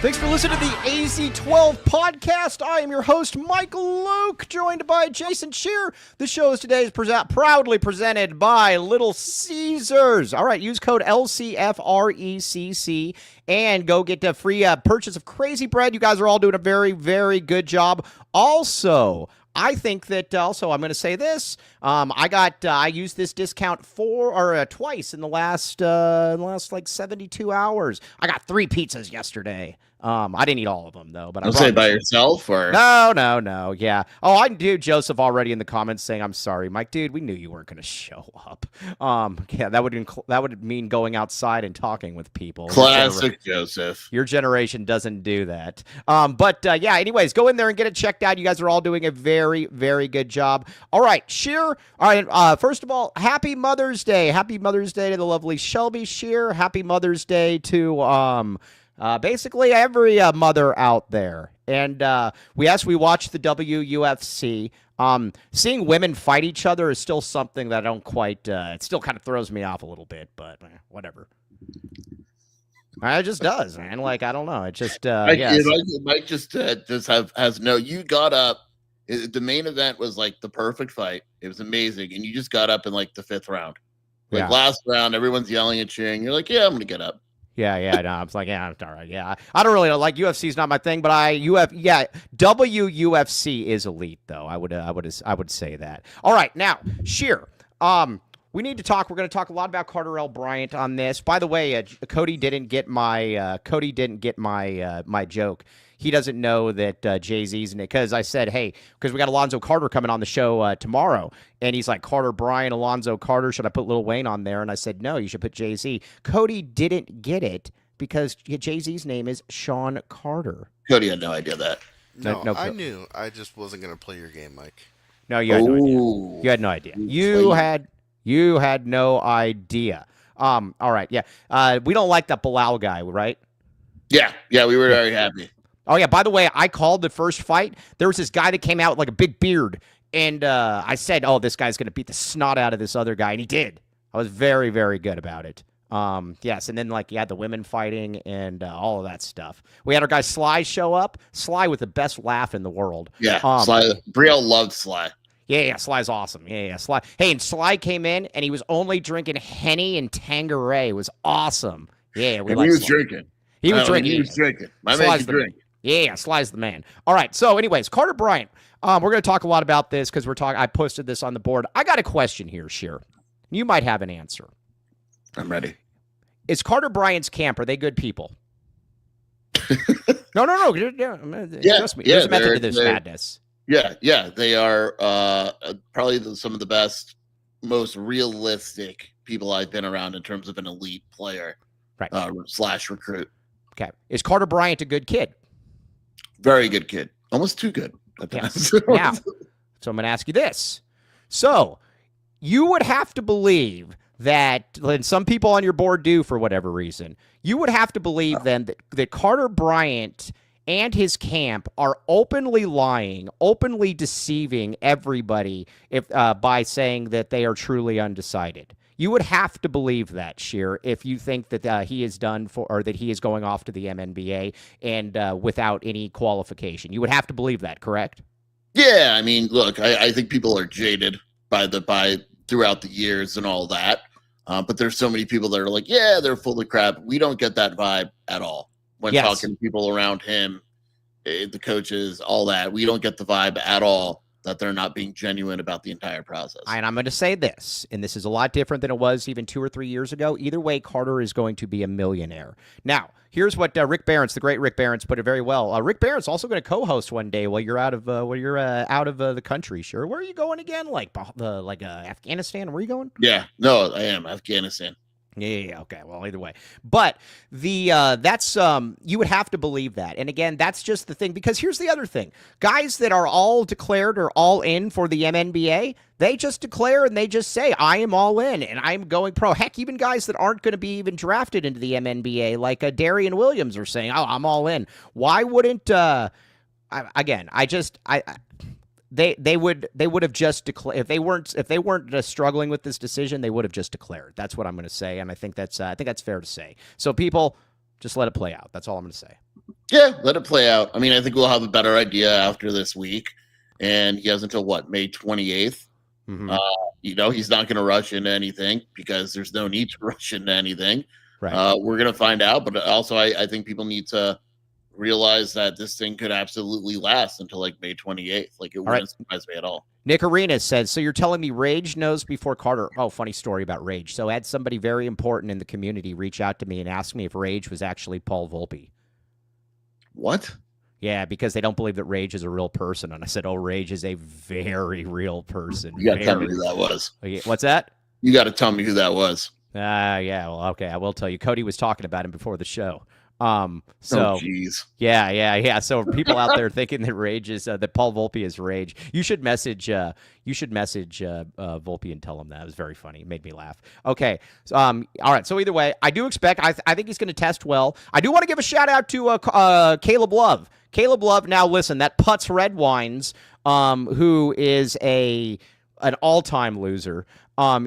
Thanks for listening to the AZ12 podcast. I am your host, Michael Luke, joined by Jason Shear. The show today is proudly presented by Little Caesars. All right, use code LCFRECC and go get a free purchase of Crazy Bread. You guys are all doing a very, very good job. Also, I think that I'm going to say this. I used this discount twice in the last like 72 hours. I got 3 pizzas yesterday. I didn't eat all of them though, but I say by yourself or no. Yeah. Oh, I do. Joseph already in the comments saying, "I'm sorry, Mike, dude. We knew you weren't going to show up." Yeah, that would mean going outside and talking with people. Classic Joseph. Your generation doesn't do that. Yeah. Anyways, go in there and get it checked out. You guys are all doing a very, very good job. All right, Shear. All right. First of all, happy Mother's Day. Happy Mother's Day to the lovely Shelby Shear. Happy Mother's Day to basically every mother out there. And we watched the WUFC. Seeing women fight each other is still something that I don't quite, it still kind of throws me off a little bit, but whatever. It just does, man. Like, I don't know. It just, Mike just has no, you got up. The main event was like the perfect fight. It was amazing. And you just got up in like the 5th round. Last round, everyone's yelling and cheering. You're like, yeah, I'm going to get up. Yeah, no, I was like, yeah, all right, yeah. I don't really like UFC is not my thing, but WUFC is elite though. I would say that. All right, now, Shear. We need to talk. We're going to talk a lot about Carter L. Bryant on this. By the way, Cody didn't get my my joke. He doesn't know that Jay-Z's in it because I said, hey, because we got Alonzo Carter coming on the show tomorrow. And he's like, Carter, Bryant, Alonzo Carter. Should I put Lil Wayne on there? And I said, no, you should put Jay-Z. Cody didn't get it because Jay-Z's name is Sean Carter. Cody had no idea that. No, I knew. I just wasn't going to play your game, Mike. No, you had no idea. You had no idea. You had no idea. All right, yeah. We don't like that Bilal guy, right? Yeah, we were very happy. Oh, yeah, by the way, I called the first fight. There was this guy that came out with like a big beard, and I said, oh, this guy's going to beat the snot out of this other guy, and he did. I was very, very good about it. Yes, and then like you had the women fighting and all of that stuff. We had our guy Sly show up. Sly with the best laugh in the world. Yeah, Sly. Brielle loved Sly. Yeah, Sly's awesome. Yeah, Sly. Hey, and Sly came in, and he was only drinking Henny and Tanqueray. It was awesome. Yeah, he was drinking. He was drinking. He was drinking. My man can drink. Yeah, Sly's the man. All right. So, anyways, Carter Bryant. We're going to talk a lot about this because I posted this on the board. I got a question here, Shear. You might have an answer. I'm ready. Is Carter Bryant's camp? Are they good people? No. Trust me. There's a method to this madness. Yeah. They are probably some of the best, most realistic people I've been around in terms of an elite player, right? / recruit. Okay. Is Carter Bryant a good kid? Very good kid. Almost too good. Yes. Now, so I'm going to ask you this. So you would have to believe that, and some people on your board do for whatever reason, you would have to believe then that Carter Bryant and his camp are openly lying, openly deceiving everybody by saying that they are truly undecided. You would have to believe that, Shear, if you think that he is done for, or that he is going off to the MNBA and without any qualification. You would have to believe that, correct? Yeah, I mean, look, I think people are jaded by throughout the years and all that. But there's so many people that are like, yeah, they're full of crap. We don't get that vibe at all when talking to people around him, the coaches, all that. We don't get the vibe at all that they're not being genuine about the entire process. And I'm going to say this, and this is a lot different than it was even 2 or 3 years ago. Either way, Carter is going to be a millionaire. Now, here's what Rick Barents, the great Rick Barents, put it very well. Rick Barents also going to co-host one day while you're out of the country. Sure, where are you going again? Like Afghanistan? Where are you going? Yeah, no, I am Afghanistan. Yeah. Okay. Well, either way, but that's you would have to believe that. And again, that's just the thing, because here's the other thing: guys that are all declared or all in for the MNBA, they just declare and they just say, "I am all in and I'm going pro." Heck, even guys that aren't going to be even drafted into the MNBA, like Darian Williams, are saying, "Oh, I'm all in." Why wouldn't? They would have just declared if they weren't struggling with this decision, they would have just declared. That's what I'm going to say, and I think that's fair to say. So people, just let it play out. That's all I'm going to say. Yeah, let it play out. I mean, I think we'll have a better idea after this week, and he has until what, May 28th. Mm-hmm. He's not going to rush into anything because there's no need to rush into anything. Right. We're going to find out, but also I think people need to realize that this thing could absolutely last until like May 28th. Like, it wouldn't surprise me at all. Nick Arenas says, so you're telling me Rage knows before Carter? Oh, funny story about Rage. So I had somebody very important in the community reach out to me and ask me if Rage was actually Paul Volpe. What? Yeah, because they don't believe that Rage is a real person. And I said, oh, Rage is a very real person. You got to tell me who that was. What's that? You got to tell me who that was. Yeah, well, okay, I will tell you. Cody was talking about him before the show. Oh, geez. Yeah. So people out there thinking that Rage is that Paul Volpe is Rage. You should message Volpe and tell him that. It was very funny. It made me laugh. Okay. All right. So either way, I do expect. I think he's going to test well. I do want to give a shout out to Caleb Love. Caleb Love. Now listen, that Putz Red Wines, who is an all-time loser.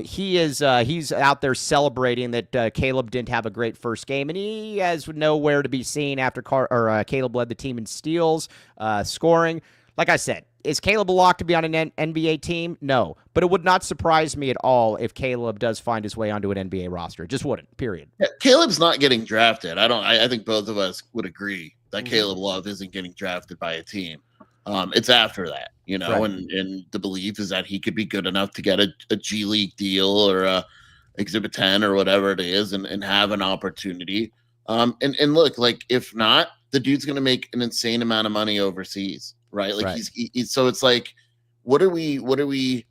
He's out there celebrating that Caleb didn't have a great first game, and he has nowhere to be seen after Caleb led the team in steals, scoring. Like I said, is Caleb a lock to be on an NBA team? No, but it would not surprise me at all if Caleb does find his way onto an NBA roster. It just wouldn't. Period. Yeah, Caleb's not getting drafted. I think both of us would agree that Caleb Love isn't getting drafted by a team. It's after that, right. and the belief is that he could be good enough to get a G League deal or a Exhibit 10 or whatever it is and have an opportunity. And look, like, if not, the dude's going to make an insane amount of money overseas, right? Like, right. He's so it's like, what are we,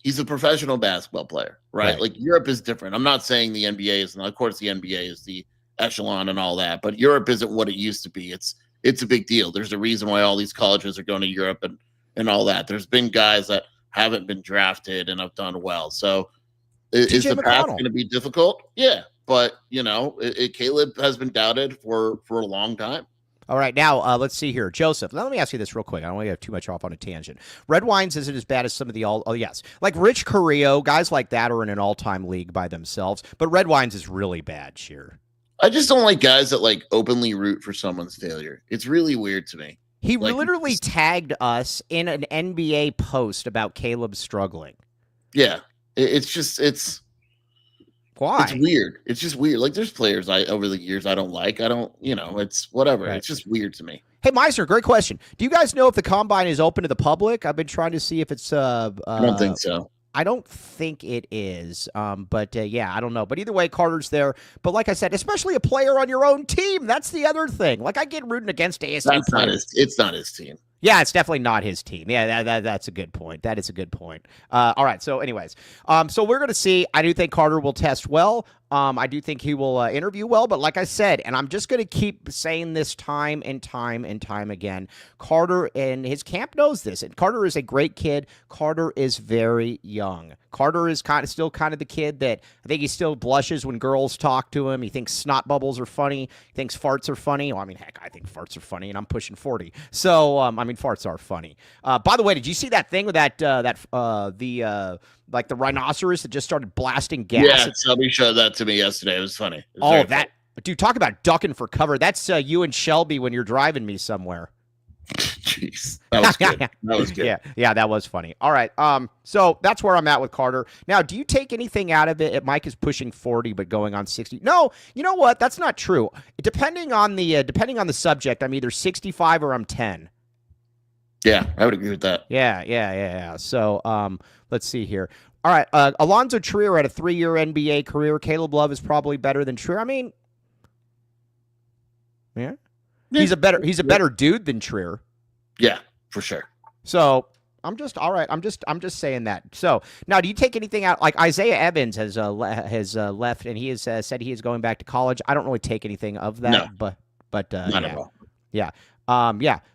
he's a professional basketball player, right? Like, Europe is different. I'm not saying the NBA is, of course the NBA is the echelon and all that, but Europe isn't what it used to be. It's a big deal. There's a reason why all these colleges are going to Europe and all that. There's been guys that haven't been drafted and have done well. So is the path going to be difficult? Yeah. But, Caleb has been doubted for a long time. All right, now let's see here. Joseph, let me ask you this real quick. I don't want to get too much off on a tangent. Red Wines isn't as bad as some of the yes. Like Rich Carrillo, guys like that are in an all-time league by themselves. But Red Wines is really bad, Sheer. I just don't like guys that like openly root for someone's failure. It's really weird to me. He literally tagged us in an NBA post about Caleb struggling. Yeah, it's why? It's weird. It's just weird. Like, there's players over the years I don't like. It's whatever. Right. It's just weird to me. Hey, Meisner, great question. Do you guys know if the combine is open to the public? I've been trying to see if it's. I don't think so. I don't think it is, but I don't know. But either way, Carter's there. But like I said, especially a player on your own team, that's the other thing. Like, I get rooting against ASU players. It's not his team. Yeah, it's definitely not his team. Yeah, that's a good point. That is a good point. All right, so anyways, so we're going to see. I do think Carter will test well. I do think he will interview well, but like I said, and I'm just going to keep saying this time and time and time again, Carter and his camp knows this. And Carter is a great kid. Carter is very young. Carter is still kind of the kid that I think he still blushes when girls talk to him. He thinks snot bubbles are funny. He thinks farts are funny. Well, I mean, heck, I think farts are funny, and I'm pushing 40. So, farts are funny. By the way, did you see that thing with the rhinoceros that just started blasting gas? Yeah, somebody showed that to me yesterday. It was funny. Funny. Dude, talk about ducking for cover. That's you and Shelby when you're driving me somewhere. Jeez, that was good. That was good. Yeah, that was funny. All right, so that's where I'm at with Carter. Now, do you take anything out of it? Mike is pushing 40, but going on 60. No, you know what? That's not true. Depending on the subject, I'm either 65 or I'm 10. Yeah, I would agree with that. Yeah. So, let's see here. All right, Alonzo Trier had a 3-year NBA career. Caleb Love is probably better than Trier. I mean, yeah. He's a better dude than Trier. Yeah, for sure. So I'm just saying that. So now, do you take anything out? Like Isaiah Evans has left, and he has said he is going back to college. I don't really take anything of that, no. but not at all. Yeah.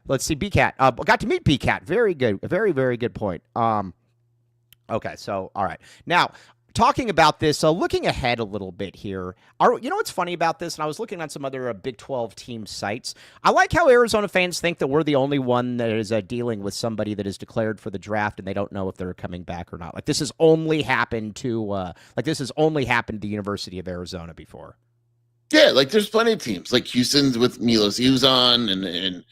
Let's see. BCat. Got to meet BCat. Very good. Very, very good point. Okay. So all right. Now, talking about this, looking ahead a little bit here, you know what's funny about this? And I was looking on some other Big 12 team sites. I like how Arizona fans think that we're the only one that is dealing with somebody that is declared for the draft and they don't know if they're coming back or not. Like, this has only happened to the University of Arizona before. Yeah, like there's plenty of teams. Like Houston's with Milos Uzan and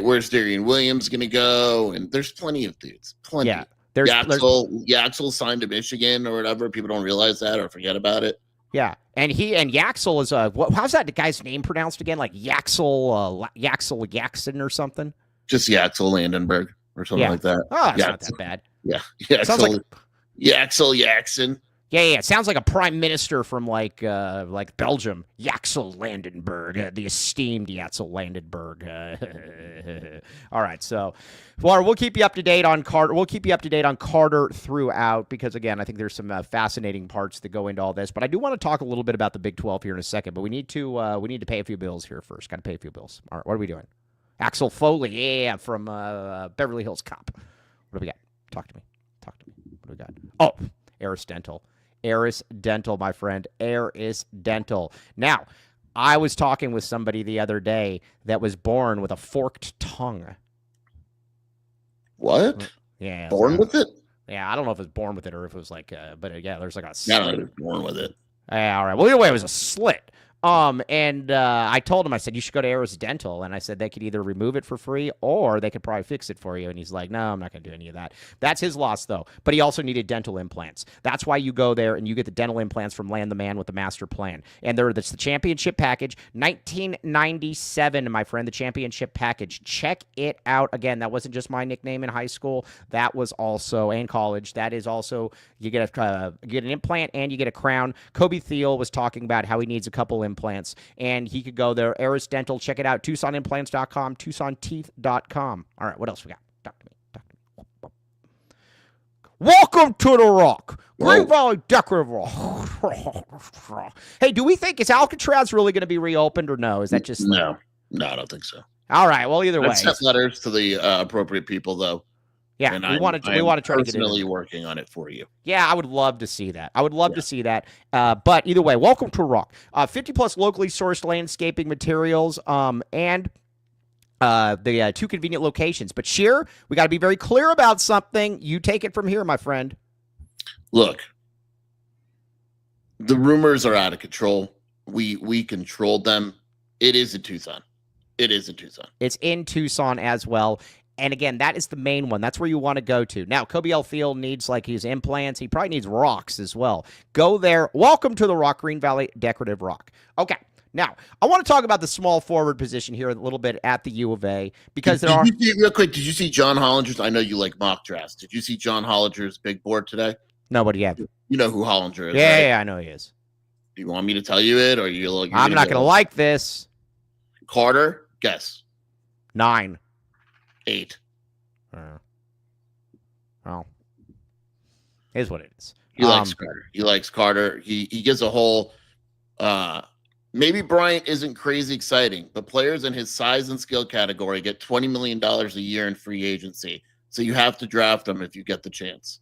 where's Darian Williams going to go? And there's plenty of dudes. Plenty. Yeah. There's Yaxel signed to Michigan or whatever. People don't realize that or forget about it. Yeah, and Yaxel is how's that guy's name pronounced again? Like Yaxel Jackson or something? Just Yaxel Landenberg or something like that. Oh, that's not that bad. Yeah, Yaxel Jackson. Yeah. It sounds like a prime minister from like Belgium. Yaxel Landenberg, the esteemed Yaxel Landenberg. All right, so Laura, we'll keep you up to date on Carter. We'll keep you up to date on Carter throughout because again, I think there's some fascinating parts that go into all this. But I do want to talk a little bit about the Big 12 here in a second. But we need to pay a few bills here first. Got to pay a few bills. All right, what are we doing? Axel Foley, from Beverly Hills Cop. What do we got? Talk to me. What do we got? Oh, Eris Dental. Eris Dental, my friend. Eris Dental. Now, I was talking with somebody the other day that was born with a forked tongue. What? Yeah. Born with it? Yeah, I don't know if it was born with it or if it was like, but yeah, there's like a slit. Yeah, born with it. Yeah, all right. Well, either way, it was a slit. And I told him, I said, you should go to Eris Dental. And I said, they could either remove it for free or they could probably fix it for you. And he's like, no, I'm not going to do any of that. That's his loss, though. But he also needed dental implants. That's why you go there and you get the dental implants from Land the Man with the master plan. And that's the championship package, 1997, my friend, the championship package. Check it out. Again, that wasn't just my nickname in high school. That was also, and college, that is also, you get an implant and you get a crown. Kobe Thiel was talking about how he needs a couple implants, and he could go there. Eris Dental, check it out. TucsonImplants.com, TucsonTeeth.com. All right, what else we got? Talk to me. Welcome to the Rock. Green Valley Decorative Rock. Hey, do we think, is Alcatraz really going to be reopened or no? Is that just... No, I don't think so. All right, well, either way. Let's send letters to the appropriate people, though. Yeah, and we want to try to get it. Personally working on it for you. Yeah, I would love to see that. To see that. But either way, welcome to Rock. 50 plus locally sourced landscaping materials, and the two convenient locations. But Sheer, we got to be very clear about something. You take it from here, my friend. Look, the rumors are out of control. We controlled them. It is in Tucson. It's in Tucson as well. And again, that is the main one. That's where you want to go to. Now, Kobe L. Field needs like his implants. He probably needs rocks as well. Go there. Welcome to the Rock, Green Valley Decorative Rock. Okay. Now, I want to talk about the small forward position here a little bit at the U of A because real quick, did you see John Hollinger's? I know you like mock drafts. Did you see John Hollinger's big board today? No, what do you have? You know who Hollinger is, yeah, right? Yeah, I know he is. Do you want me to tell you it, or you're I'm not going to like this. Carter, guess. 9. 8. Well, here's what it is. He likes Carter. He gives a whole. Maybe Bryant isn't crazy exciting, but players in his size and skill category get $20 million a year in free agency. So you have to draft him if you get the chance.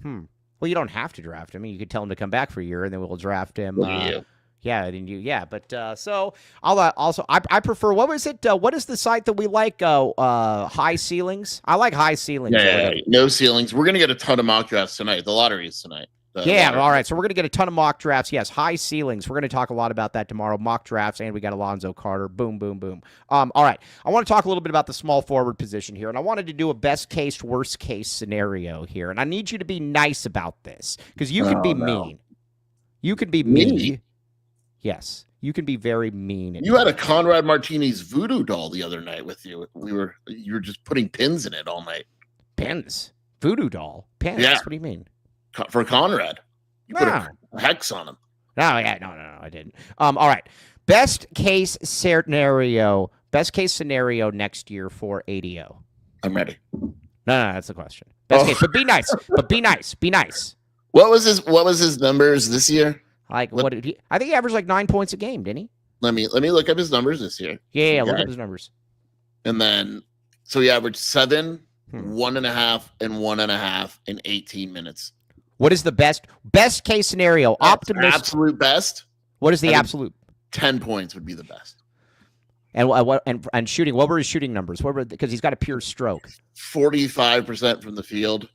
Well, you don't have to draft him. You could tell him to come back for a year, and then we'll draft him. But so I'll also I prefer, what was it? What is the site that we like? High Ceilings. I like High Ceilings. Yeah, no ceilings. We're gonna get a ton of mock drafts tonight. The lottery is tonight. All right. So we're gonna get a ton of mock drafts. Yes, High Ceilings. We're gonna talk a lot about that tomorrow. Mock drafts, and we got Alonzo Carter. Boom, boom, boom. All right. I want to talk a little bit about the small forward position here, and I wanted to do a best case, worst case scenario here, and I need you to be nice about this because you can be mean. You can be mean. Yes, you can be very mean. You had a Conrad Martinez voodoo doll the other night with you. You were just putting pins in it all night. Pins? Voodoo doll? Pins? Yeah. What do you mean? For Conrad. You put a hex on him. No, I didn't. All right. Best case scenario next year for ADO. I'm ready. No, that's the question. Best case, but be nice. Be nice. What was his numbers this year? Like what did he? I think he averaged like 9 points a game, didn't he? Let me look up his numbers this year. Yeah, look up his numbers. And then, so he averaged 7, 1.5, and 1.5 in 18 minutes. What is the best case scenario? Optimistic. Absolute best. What is the absolute? 10 points would be the best. And and shooting? What were his shooting numbers? Because he's got a pure stroke. 45% from the field.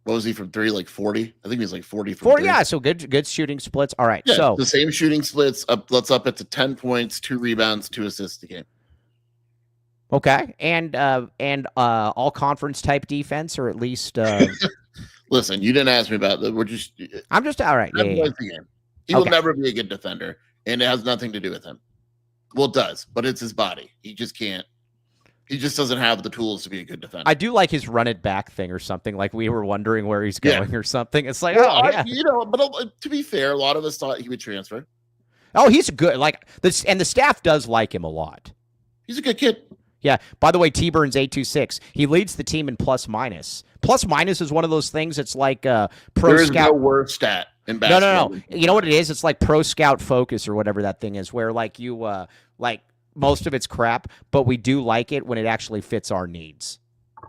What was he from three? Like 40? I think he was like 40 from 4, three. yeah, so good shooting splits. All right, Yeah, so the same shooting splits. Let's up it to 10 points, 2 rebounds, 2 assists a game. okay, and all conference type defense, or at least Listen, you didn't ask me about that. We're just I'm just all right. 10 Yeah. points a game. He will never be a good defender, and it has nothing to do with him. Well, it does, but it's his body. He just can't. He just doesn't have the tools to be a good defender. I do like his run it back thing or something. Like we were wondering where he's going or something. It's like, yeah. But to be fair, a lot of us thought he would transfer. Oh, he's good. Like this, and the staff does like him a lot. He's a good kid. Yeah. By the way, T-Burns 826. He leads the team in plus minus. Plus minus is one of those things. It's like pro there is scout. No worse stat in basketball. No. You know what it is? It's like pro scout focus or whatever that thing is, where like you like. Most of it's crap, but we do like it when it actually fits our needs.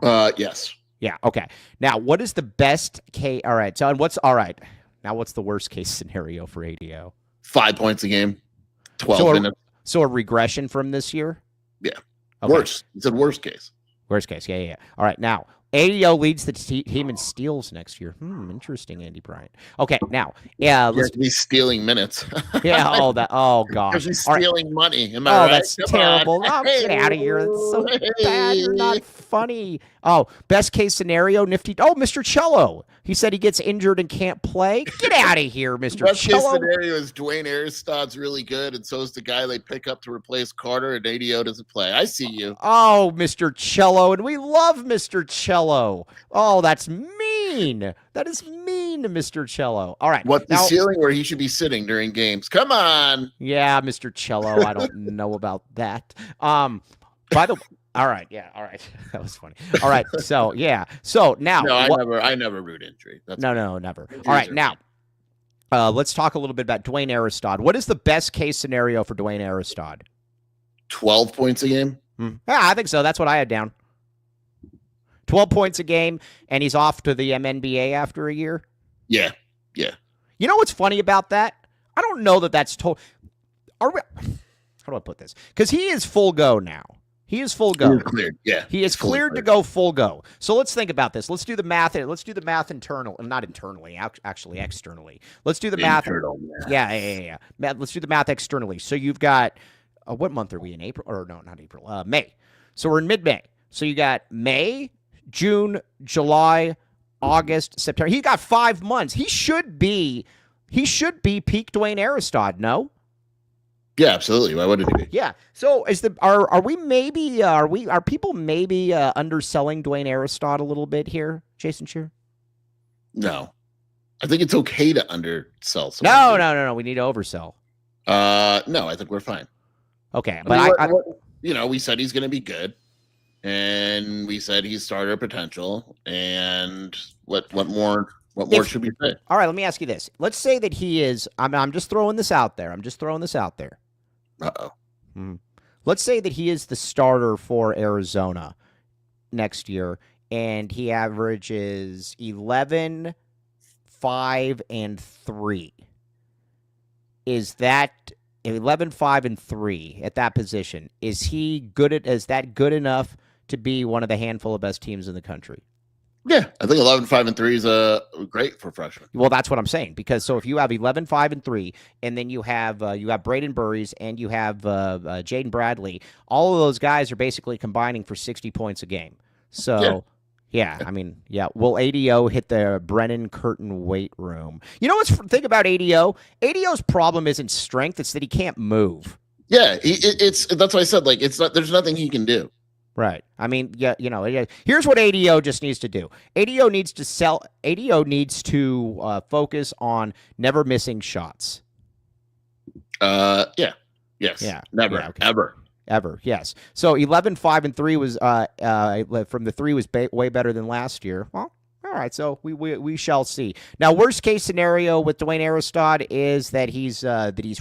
Yes. Yeah. Okay. Now, what is the best case? All right. So, what's all right? Now, what's the worst case scenario for ADO? 5 points a game, 12 minutes. So a regression from this year? Yeah. Okay. Worse. He said worst case. Worst case. Yeah. All right. Now, ADO leads the team in steals next year. Interesting, Andy Bryant. Okay, now, let's be stealing minutes. Yeah. Oh gosh. Because he's stealing money. Am I right? That's terrible. Oh, get out of here. That's so bad. You're not funny. Oh, best case scenario, nifty. Oh, Mr. Cello. He said he gets injured and can't play. Get out of here, Mr. Best Cello. case scenario is Dwayne Aristod's really good, and so is the guy they pick up to replace Carter, and ADO doesn't play. I see you. Oh, Mr. Cello, and we love Mr. Cello. Oh, that's mean. That is mean to Mr. Cello. All right. What's the ceiling where he should be sitting during games? Come on. Yeah, Mr. Cello. I don't know about that. By the way. All right. Yeah. All right. That was funny. All right. So, yeah. So now. No, I never root injury. No, never. All right. Now, let's talk a little bit about Dwayne Aristod. What is the best case scenario for Dwayne Aristod? 12 points a game? Yeah, I think so. That's what I had down. 12 points a game, and he's off to the MNBA after a year? Yeah. You know what's funny about that? I don't know that that's total. How do I put this? Because he is full go now. He is full go. Cleared. Yeah. He is cleared to go full go. So let's think about this. Let's do the math. Let's do the math not internally, actually externally. Let's do the math. Yeah. Let's do the math externally. So you've got, what month are we in? April? Or no, not April. May. So we're in mid-May. So you got May, June, July, August, September. He got 5 months. He should be peak Dwayne Aristod, no? Yeah, absolutely. Why wouldn't he be? Yeah. So are people maybe underselling Dwayne Aristod a little bit here, Jason Shearer? No. I think it's okay to undersell someone. No. We need to oversell. No, I think we're fine. Okay, but we said he's going to be good, and we said he's starter potential, and what more should we say? All right, let me ask you this. Let's say that he is. I'm just throwing this out there. Uh-oh. Let's say that he is the starter for Arizona next year, and he averages 11, 5, and 3. Is that 11, 5, and 3 at that position? Is that good enough to be one of the handful of best teams in the country? Yeah, I think 11, 5, and 3 is great for freshmen. Well, that's what I'm saying, because so if you have 11, 5, and 3, and then you have Braden Burries and you have Jaden Bradley, all of those guys are basically combining for 60 points a game. So, will ADO hit the Brennan Curtin weight room? You know what's the thing about ADO? ADO's problem isn't strength; it's that he can't move. Yeah, that's what I said. Like, it's not. There's nothing he can do. Right. I mean, here's what ADO just needs to do. ADO needs to focus on never missing shots. Yes. Yeah. Never. Yeah, okay. Ever. Yes. So 11, 5, and 3 was from the 3 was way better than last year. Well, all right. So we shall see. Now, worst case scenario with Dwayne Aristod is that he's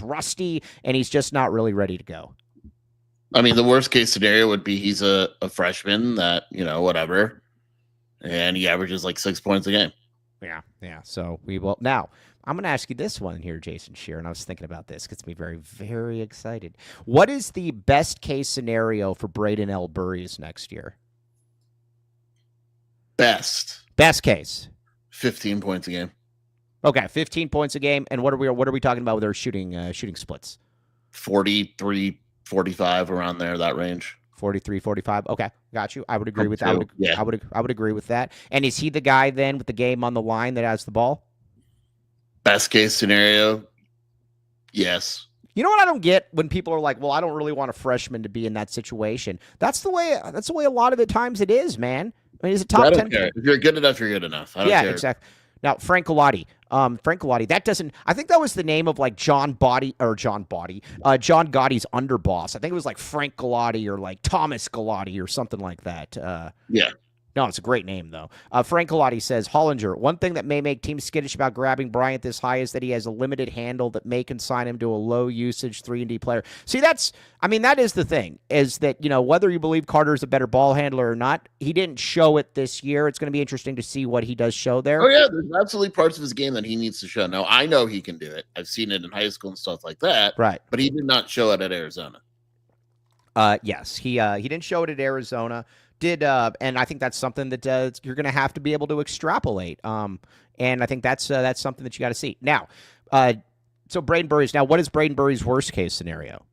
rusty and he's just not really ready to go. I mean, the worst case scenario would be he's a freshman that, whatever, and he averages like 6 points a game. Yeah. So we will. Now, I'm going to ask you this one here, Jason Shearer, and I was thinking about this. Gets me very, very excited. What is the best case scenario for Braden L. Burries next year? Best case. 15 points a game. Okay, 15 points a game. And what are we talking about with our shooting splits? 43, 45, around there, that range. 43, 45. Okay, got you. I would agree with that. I would agree with that. And is he the guy then with the game on the line that has the ball? Best case scenario, yes. You know what I don't get when people are like, "Well, I don't really want a freshman to be in that situation." That's the way a lot of the times it is, man. I mean, is it top 10? Care. If you're good enough, you're good enough. I don't care. Exactly. Now, Frank Galati, that doesn't. I think that was the name of like John Gotti's underboss. I think it was like Frank Galati or like Thomas Galati or something like that. Yeah. No, it's a great name, though. Frank Galati says, Hollinger, one thing that may make teams skittish about grabbing Bryant this high is that he has a limited handle that may consign him to a low-usage 3-and-D player. See, that is the thing, is that, whether you believe Carter's a better ball handler or not, he didn't show it this year. It's going to be interesting to see what he does show there. Oh, yeah, there's absolutely parts of his game that he needs to show. Now, I know he can do it. I've seen it in high school and stuff like that. Right. But he did not show it at Arizona. Yes, he didn't show it at Arizona. And I think that's something that you're going to have to be able to extrapolate. And I think that's something that you got to see. Now, so Braden Burry's. Now, what is Braden Burry's worst case scenario?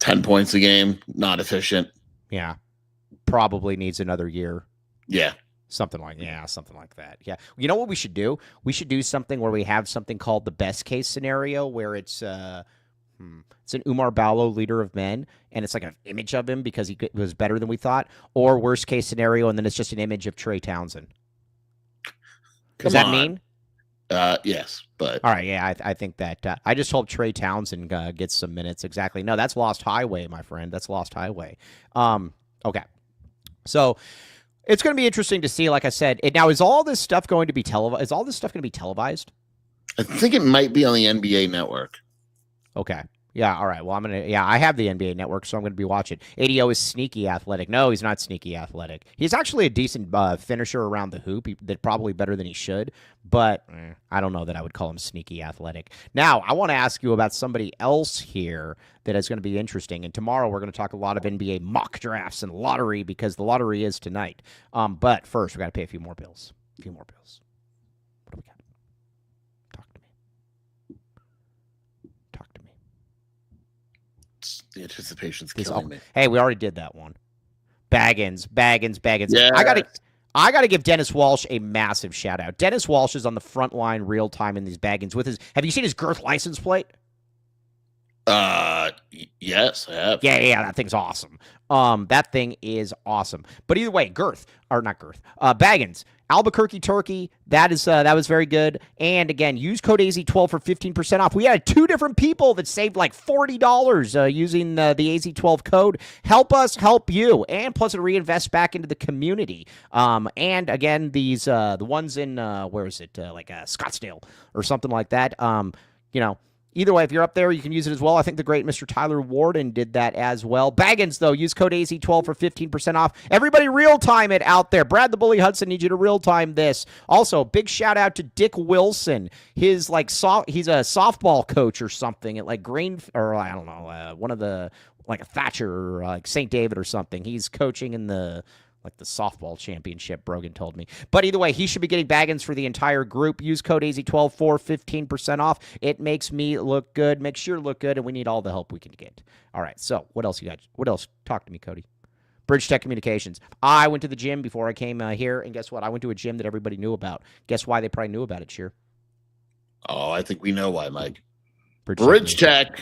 10 points a game, not efficient. Yeah, probably needs another year. Yeah. Something like that. Yeah. You know what we should do? We should do something where we have something called the best case scenario, where it's an Umar Ballo, leader of men, and it's like an image of him because he was better than we thought, or worst case scenario, and then it's just an image of Trey Townsend. Does that mean? Yes, but all right, yeah, I think that I just hope Trey Townsend gets some minutes. Exactly. No, that's Lost Highway, my friend. That's Lost Highway. Okay, so it's going to be interesting to see. Like I said, now is all this stuff going to be televised? Is all this stuff going to be televised? I think it might be on the NBA Network. Okay. Yeah, all right. Well, I have the NBA Network, so I'm going to be watching. ADO is sneaky athletic. No, he's not sneaky athletic. He's actually a decent finisher around the hoop. That's probably better than he should, but I don't know that I would call him sneaky athletic. Now, I want to ask you about somebody else here that is going to be interesting, and tomorrow we're going to talk a lot of NBA mock drafts and lottery because the lottery is tonight. But first, we got to pay a few more bills. What do we got? The anticipation's killing me. Hey, we already did that one. Baggins. Yeah. I gotta give Dennis Walsh a massive shout out. Dennis Walsh is on the front line real time in these Baggins with his. Have you seen his girth license plate? Yes, I have. Yeah, that thing's awesome. That thing is awesome. But either way, Baggins, Albuquerque Turkey. That was very good. And again, use code AZ12 for 15% off. We had 2 different people that saved like $40 using the AZ12 code. Help us help you, and plus it reinvests back into the community. And again, these the ones in where is it? Like Scottsdale or something like that. Either way, if you're up there, you can use it as well. I think the great Mr. Tyler Warden did that as well. Baggins, though, use code AZ12 for 15% off. Everybody real-time it out there. Brad the Bully Hudson needs you to real-time this. Also, big shout-out to Dick Wilson. He's a softball coach or something at like one of the, like a Thatcher or like St. David or something. He's coaching in the softball championship, Brogan told me. But either way, he should be getting Baggins for the entire group. Use code AZ12 for 15% off. It makes me look good, makes sure look good, and we need all the help we can get. All right, so what else you got? What else? Talk to me, Cody. Bridge Tech Communications. I went to the gym before I came here, and guess what? I went to a gym that everybody knew about. Guess why they probably knew about it, Sheer? Oh, I think we know why, Mike. Bridge Tech.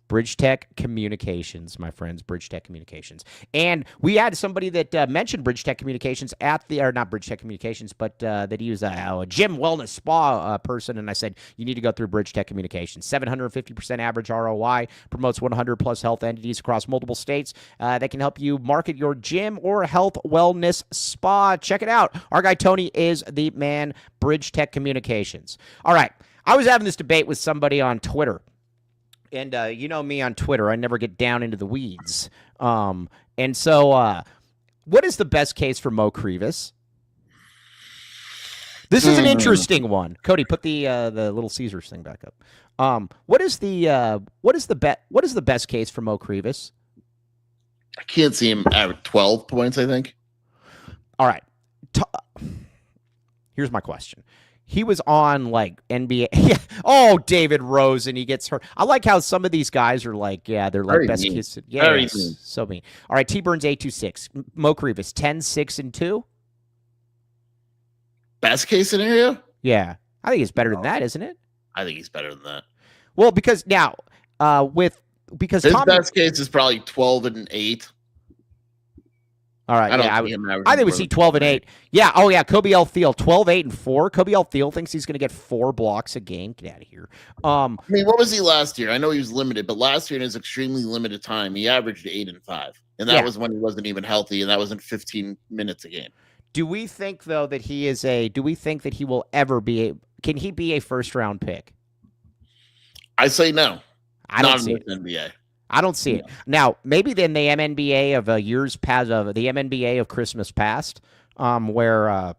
Bridge Tech Communications, my friends, Bridge Tech Communications. And we had somebody that mentioned Bridge Tech Communications not Bridge Tech Communications, but that he was a gym wellness spa person. And I said, you need to go through Bridge Tech Communications. 750% average ROI, promotes 100+ health entities across multiple states that can help you market your gym or health wellness spa. Check it out. Our guy Tony is the man, Bridge Tech Communications. All right. I was having this debate with somebody on Twitter. And you know me on Twitter, I never get down into the weeds. And so what is the best case for Mo Krivas? This is an interesting one. Cody, put the Little Caesars thing back up. What is the best case for Mo Krivas? I can't see him at 12 points, I think. All right. Here's my question. He was on like NBA. Yeah. Oh, David Rose, and he gets hurt. I like how some of these guys are like, yeah, they're like Very best mean. kids. Yeah, Very yes, mean. so mean. All right, T Burns 826. Mo Krivas 10, 6, and 2. Best case scenario? Yeah, I think it's better than that, isn't it? I think he's better than that. Well, because now because His Tommy. best case is probably 12-8. All right, I yeah, think I think we see 12 and 8. Yeah, oh yeah, Kobe L. Thiel 12, 8, and 4. Kobe L. Thiel thinks he's going to get 4 blocks a game. Get out of here. I mean, what was he last year? I know he was limited, but last year in his extremely limited time, he averaged 8 and 5, and that was when he wasn't even healthy, and that was in 15 minutes a game. Do we think though that he is a? Do we think that he will ever be a? Can he be a first round pick? I say no. I don't Not see in it. the NBA. I don't see it. Now, maybe then the MNBA of years past, of the MNBA of Christmas past, where,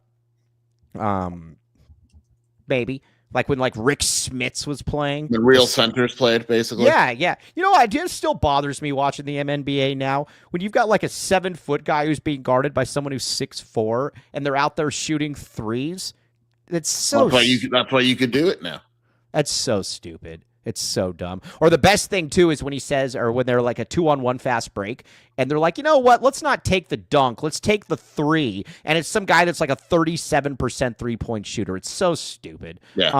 maybe like when like Rick Smits was playing, The real centers played, basically. Yeah. You know what? It still bothers me watching the MNBA now when you've got like a 7-foot guy who's being guarded by someone who's 6'4", and they're out there shooting threes. It's so. That's why you could do it now. That's so stupid. It's so dumb. Or the best thing, too, is when he says, or when they're like a 2-on-1 fast break, and they're like, you know what? Let's not take the dunk. Let's take the 3. And it's some guy that's like a 37% three-point shooter. It's so stupid. Yeah.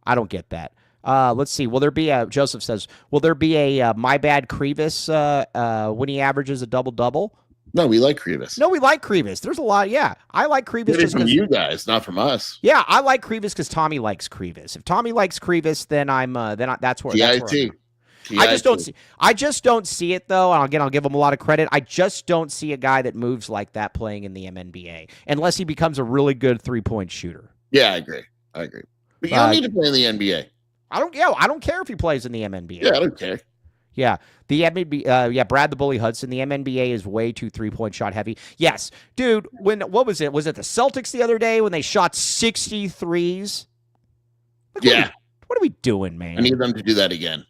I don't get that. Let's see. Will there be a, Joseph says, will there be a my bad Krivas when he averages a double-double? No, we like Krivas. No, we like Krivas. There's a lot. Yeah, I like Krivas. It is from you guys, not from us. Yeah, I like Krivas because Tommy likes Krivas. If Tommy likes Krivas, then that's where. TIT. I just don't see it though. And again, I'll give him a lot of credit. I just don't see a guy that moves like that playing in the MNBA unless he becomes a really good 3-point shooter. Yeah, I agree. But you don't need to play in the NBA. I don't care if he plays in the MNBA. Yeah, I don't care. Yeah, the MNBA. Brad the Bully Hudson. The MNBA is way too 3-point shot heavy. Yes, dude. What was it? Was it the Celtics the other day when they shot 63s? Like, what are we doing, man? I need them to do that again.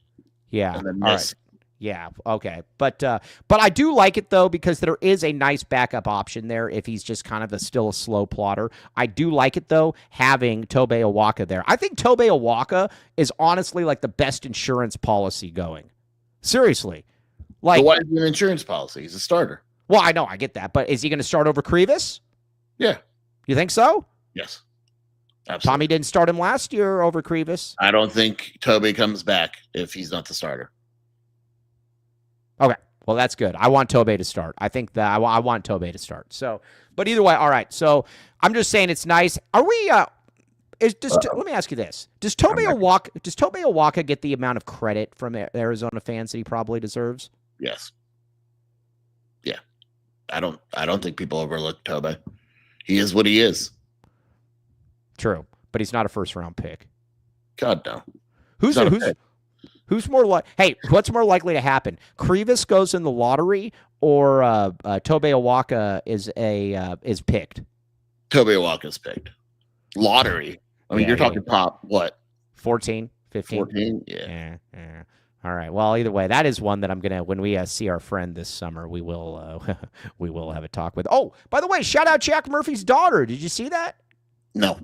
Yeah. And then all right. Yeah. Okay. But I do like it though because there is a nice backup option there if he's just kind of still a slow plotter. I do like it though having Tobe Awaka there. I think Tobe Awaka is honestly like the best insurance policy going. Seriously. Like, but why is he an insurance policy? He's a starter. Well, I know, I get that, but is he going to start over Krivas? Yeah. You think so? Yes. Absolutely. Tommy didn't start him last year over Krivas. I don't think Toby comes back if he's not the starter. Okay. Well, that's good. I want Tobe to start. I think that I want Tobe to start. So, but either way, all right. So I'm just saying it's nice. Are we? Let me ask you this: Does Tobe Awaka get the amount of credit from Arizona fans that he probably deserves? Yes. Yeah. I don't think people overlook Tobe. He is what he is. True, but he's not a first-round pick. God no. Who's more like? Hey, what's more likely to happen? Krivas goes in the lottery, or Tobe Awaka is picked. Tobe Awaka's picked. Lottery. I mean, you're talking top what? 14, 15. 14? Yeah. All right. Well, either way, that is one that I'm gonna when we see our friend this summer, we will we will have a talk with. Oh, by the way, shout out Jack Murphy's daughter. Did you see that? No.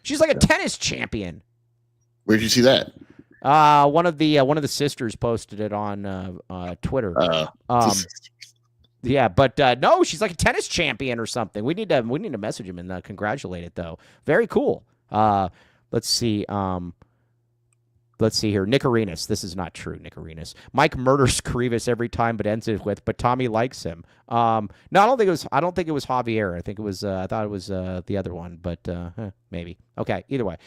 She's like a tennis champion. Where'd you see that? One of the sisters posted it on Twitter. Yeah, but no, she's like a tennis champion or something. We need to message him and congratulate it though. Very cool. Let's see. Let's see here. Nick Arenas. This is not true, Nick Arenas. Mike murders Krivas every time, but ends it with, but Tommy likes him. No, I don't think it was Javier. I think it was. I thought it was the other one, but maybe. Okay. Either way.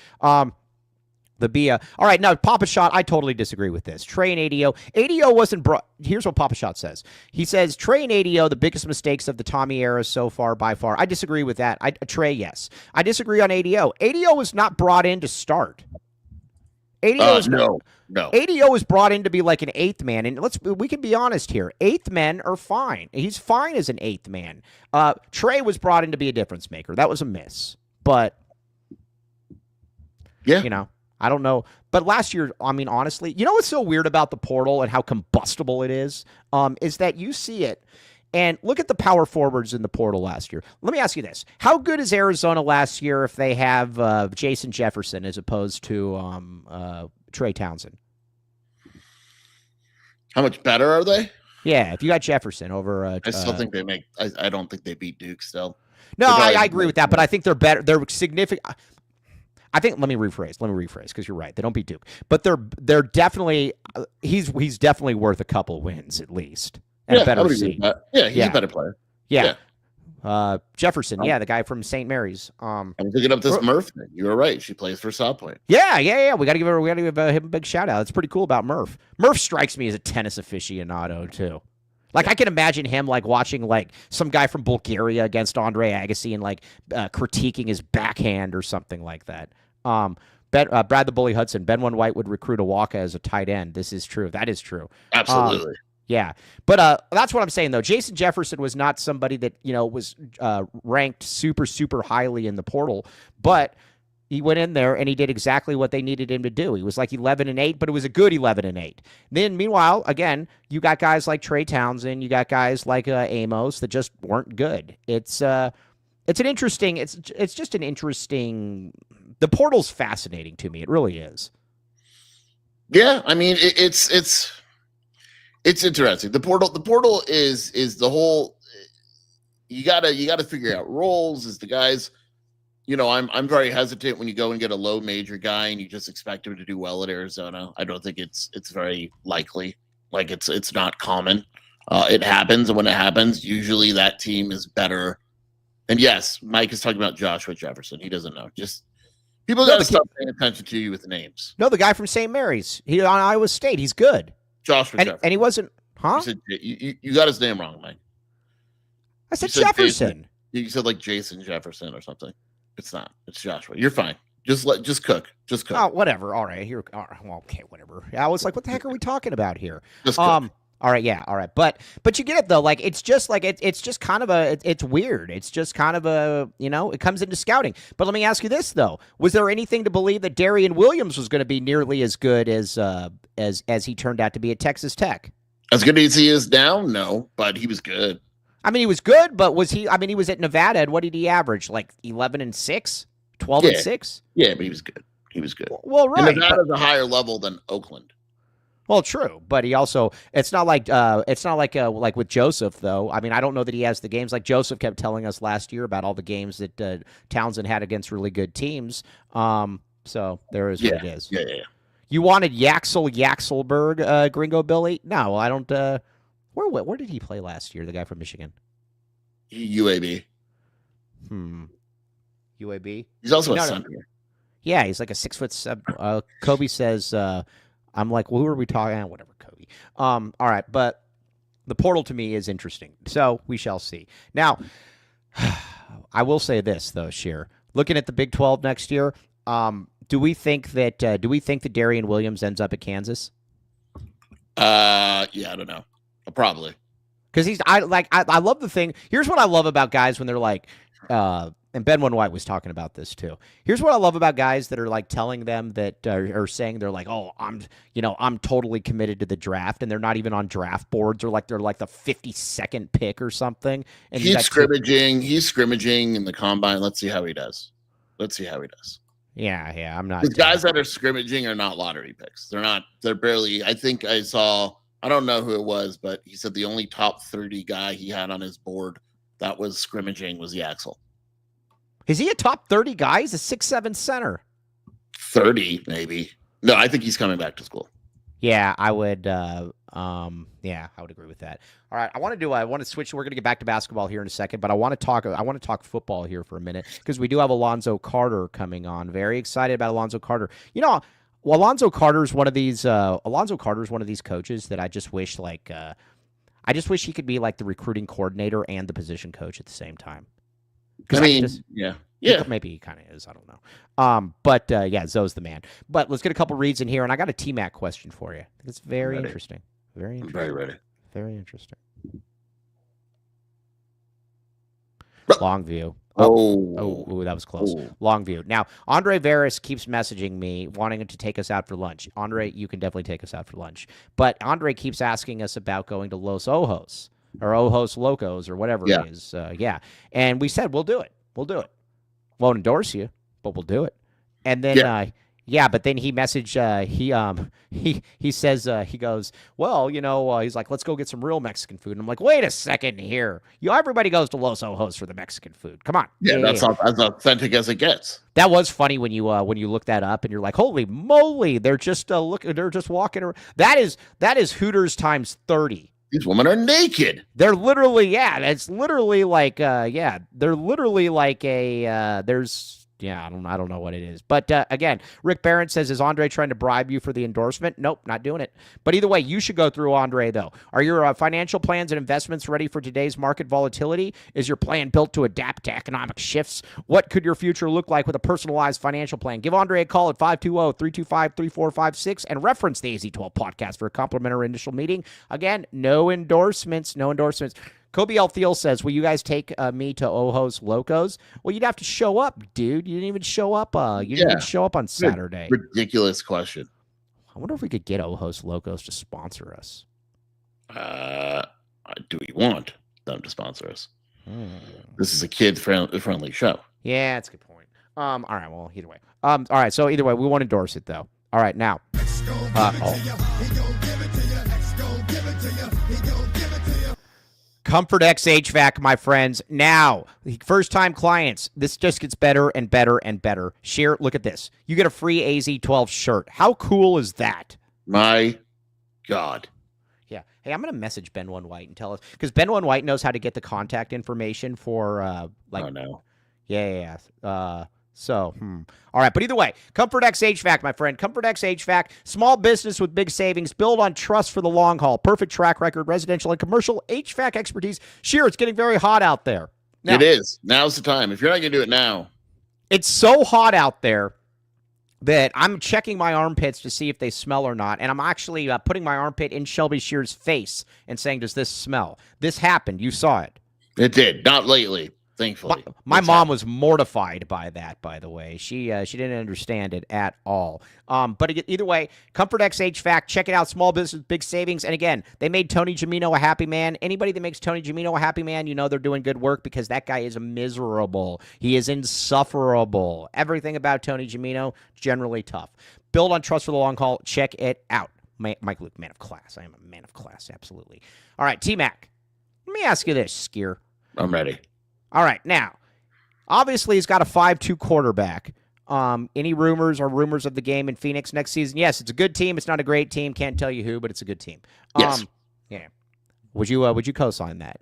The Bia. All right, now Papa Shot, I totally disagree with this. Trey and ADO. ADO wasn't brought. Here's what Papa Shot says. He says, Trey and ADO, the biggest mistakes of the Tommy era so far, by far. I disagree with that. Trey, yes. I disagree on ADO. ADO was not brought in to start. No. ADO was brought in to be like an eighth man, and we can be honest here. Eighth men are fine. He's fine as an eighth man. Trey was brought in to be a difference maker. That was a miss. But, yeah, I don't know. But last year, I mean, honestly, you know what's so weird about the portal and how combustible it is that you see it. And look at the power forwards in the portal last year. Let me ask you this. How good is Arizona last year if they have Jason Jefferson as opposed to Trey Townsend? How much better are they? Yeah, if you got Jefferson over... I still think they make... I don't think they beat Duke still. No, I agree with that, but I think they're better. They're significant... I think let me rephrase because you're right. They don't beat Duke, but they're definitely he's definitely worth a couple wins at least and a better seat. Yeah, he's a better player. Yeah. Jefferson, the guy from St. Mary's. I'm picking up this Murph thing. You were right. She plays for South Point. Yeah. We got to give him a big shout out. It's pretty cool about Murph. Murph strikes me as a tennis aficionado too. Like I can imagine him like watching like some guy from Bulgaria against Andre Agassi and like critiquing his backhand or something like that. Brad the Bully Hudson, Ben One White would recruit a Walker as a tight end. This is true. That is true. Absolutely. Yeah. But that's what I'm saying, though. Jason Jefferson was not somebody that, was ranked super, super highly in the portal. But he went in there and he did exactly what they needed him to do. He was like 11-8, but it was a good 11-8. Then, meanwhile, again, you got guys like Trey Townsend. You got guys like Amos that just weren't good. It's just an interesting. The portal's fascinating to me. It really is. Yeah, I mean, it's interesting. The portal is the whole. You gotta figure out roles. Is the guys. I'm very hesitant when you go and get a low major guy and you just expect him to do well at Arizona. I don't think it's very likely. Like it's not common. It happens, and when it happens, usually that team is better. And yes, Mike is talking about Joshua Jefferson. He doesn't know. Just people got to stop paying attention to you with names. No, the guy from St. Mary's. He on Iowa State. He's good. Joshua Jefferson. And he wasn't. Huh? You got his name wrong, Mike. I said Jefferson. You said like Jason Jefferson or something. It's not. It's Joshua. You're fine. Just cook. Just cook. Oh, whatever. All right. Here. Well, okay, whatever. I was like, what the heck are we talking about here? Just cook. All right. Yeah. All right. But you get it though. Like it's just like it's just kind of it's weird. It's just kind of it comes into scouting. But let me ask you this though: was there anything to believe that Darian Williams was going to be nearly as good as he turned out to be at Texas Tech? As good as he is now, no, but he was good. I mean, he was good, but was he? I mean, he was at Nevada, and what did he average? Like 11-6, 12-6. Yeah, but he was good. He was good. Well, right. And Nevada's a higher level than Oakland. Well, true, but he also it's not like with Joseph though. I mean, I don't know that he has the games like Joseph kept telling us last year about all the games that Townsend had against really good teams. So there is what it is. Yeah. You wanted Yaxelberg, Gringo Billy? No, I don't. Where did he play last year? The guy from Michigan. UAB. UAB. He's also a center. Yeah, he's like a 6'7". Kobe says, I'm like, well, who are we talking? Whatever, Kobe. All right, but the portal to me is interesting. So we shall see. Now, I will say this though, Sheer. Looking at the Big 12 next year, do we think that Darian Williams ends up at Kansas? Yeah, I don't know. Probably. Because I love the thing. Here's what I love about guys when they're like, and Ben One White was talking about this too. Here's what I love about guys that are like telling them that are saying they're like, oh, I'm totally committed to the draft, and they're not even on draft boards, or like they're like the 52nd pick or something. And he's scrimmaging. He's scrimmaging in the combine. Let's see how he does. Yeah. I'm not. These guys that are scrimmaging are not lottery picks. They're not. They're barely. I think I saw. I don't know who it was, but he said the only top 30 guy he had on his board that was scrimmaging was Yaxel. Is he a top 30 guy? He's a 6'7" center. 30, maybe. No, I think he's coming back to school. Yeah, I would. I would agree with that. All right, I want to switch. We're going to get back to basketball here in a second, but I want to talk football here for a minute because we do have Alonzo Carter coming on. Very excited about Alonzo Carter. Alonzo Carter's one of these coaches that I just wish he could be like the recruiting coordinator and the position coach at the same time. Yeah. Maybe he kind of is. I don't know. But Zoe's the man. But let's get a couple reads in here, and I got a TMac question for you. It's very interesting. Very interesting. I'm very ready. Very interesting. Longview. Oh, that was close. Longview. Now, Andre Veras keeps messaging me wanting to take us out for lunch. Andre, you can definitely take us out for lunch. But Andre keeps asking us about going to Los Ojos. or Ojos Locos or whatever Yeah. it is. Yeah. And we said, we'll do it. We'll do it. Won't endorse you, but we'll do it. And then, but then he messaged, he says, he goes, well, he's like, let's go get some real Mexican food. And I'm like, wait a second here. Everybody goes to Los Ojos for the Mexican food. Come on. Yeah, that's not as authentic as it gets. That was funny when you look that up and you're like, holy moly, they're just they're just walking around. That is Hooters times 30. These women are naked. They're literally, it's literally like, they're literally like I don't know what it is. But again, Rick Barron says, is Andre trying to bribe you for the endorsement? Nope, not doing it. But either way, you should go through Andre, though. Are your financial plans and investments ready for today's market volatility? Is your plan built to adapt to economic shifts? What could your future look like with a personalized financial plan? Give Andre a call at 520-325-3456 and reference the AZ12 podcast for a complimentary initial meeting. Again, no endorsements. Kobe L. Thiel says, will you guys take me to Ojos Locos? Well, you'd have to show up, dude. You didn't even show up. You didn't even show up on Saturday. Ridiculous question. I wonder if we could get Ojos Locos to sponsor us. Do we want them to sponsor us? This is a kid-friendly show. Yeah, that's a good point. All right, well, either way. All right, so either way, we won't endorse it, though. All right, now. Comfort X HVAC, my friends. Now, first-time clients, this just gets better and better and better. Share, look at this. You get a free AZ12 shirt. How cool is that? My God. Yeah. Hey, I'm going to message Ben One White and tell us, because Ben One White knows how to get the contact information for, Oh, no. Yeah. All right, but either way, Comfort X HVAC, my friend. Comfort X HVAC, small business with big savings, build on trust for the long haul, perfect track record, residential and commercial HVAC expertise. Sure, it's getting very hot out there. Now, it is. Now's the time. If you're not going to do it now. It's so hot out there that I'm checking my armpits to see if they smell or not, and I'm actually putting my armpit in Shelby Shear's face and saying, does this smell? This happened. You saw it. It did. Not lately. Thankfully, my mom was mortified by that. By the way, she didn't understand it at all. But either way, Comfort X HVAC, check it out. Small business, big savings, and again, they made Tony Gimino a happy man. Anybody that makes Tony Gimino a happy man, they're doing good work, because that guy is miserable. He is insufferable. Everything about Tony Gimino generally tough. Build on trust for the long haul. Check it out. Mike Luke, man of class. I am a man of class, absolutely. All right, TMac. Let me ask you this, Skier. I'm ready. All right, now, obviously he's got a 5-2 quarterback. Any rumors of the game in Phoenix next season? Yes, it's a good team. It's not a great team. Can't tell you who, but it's a good team. Yes. Yeah. Would you co-sign that?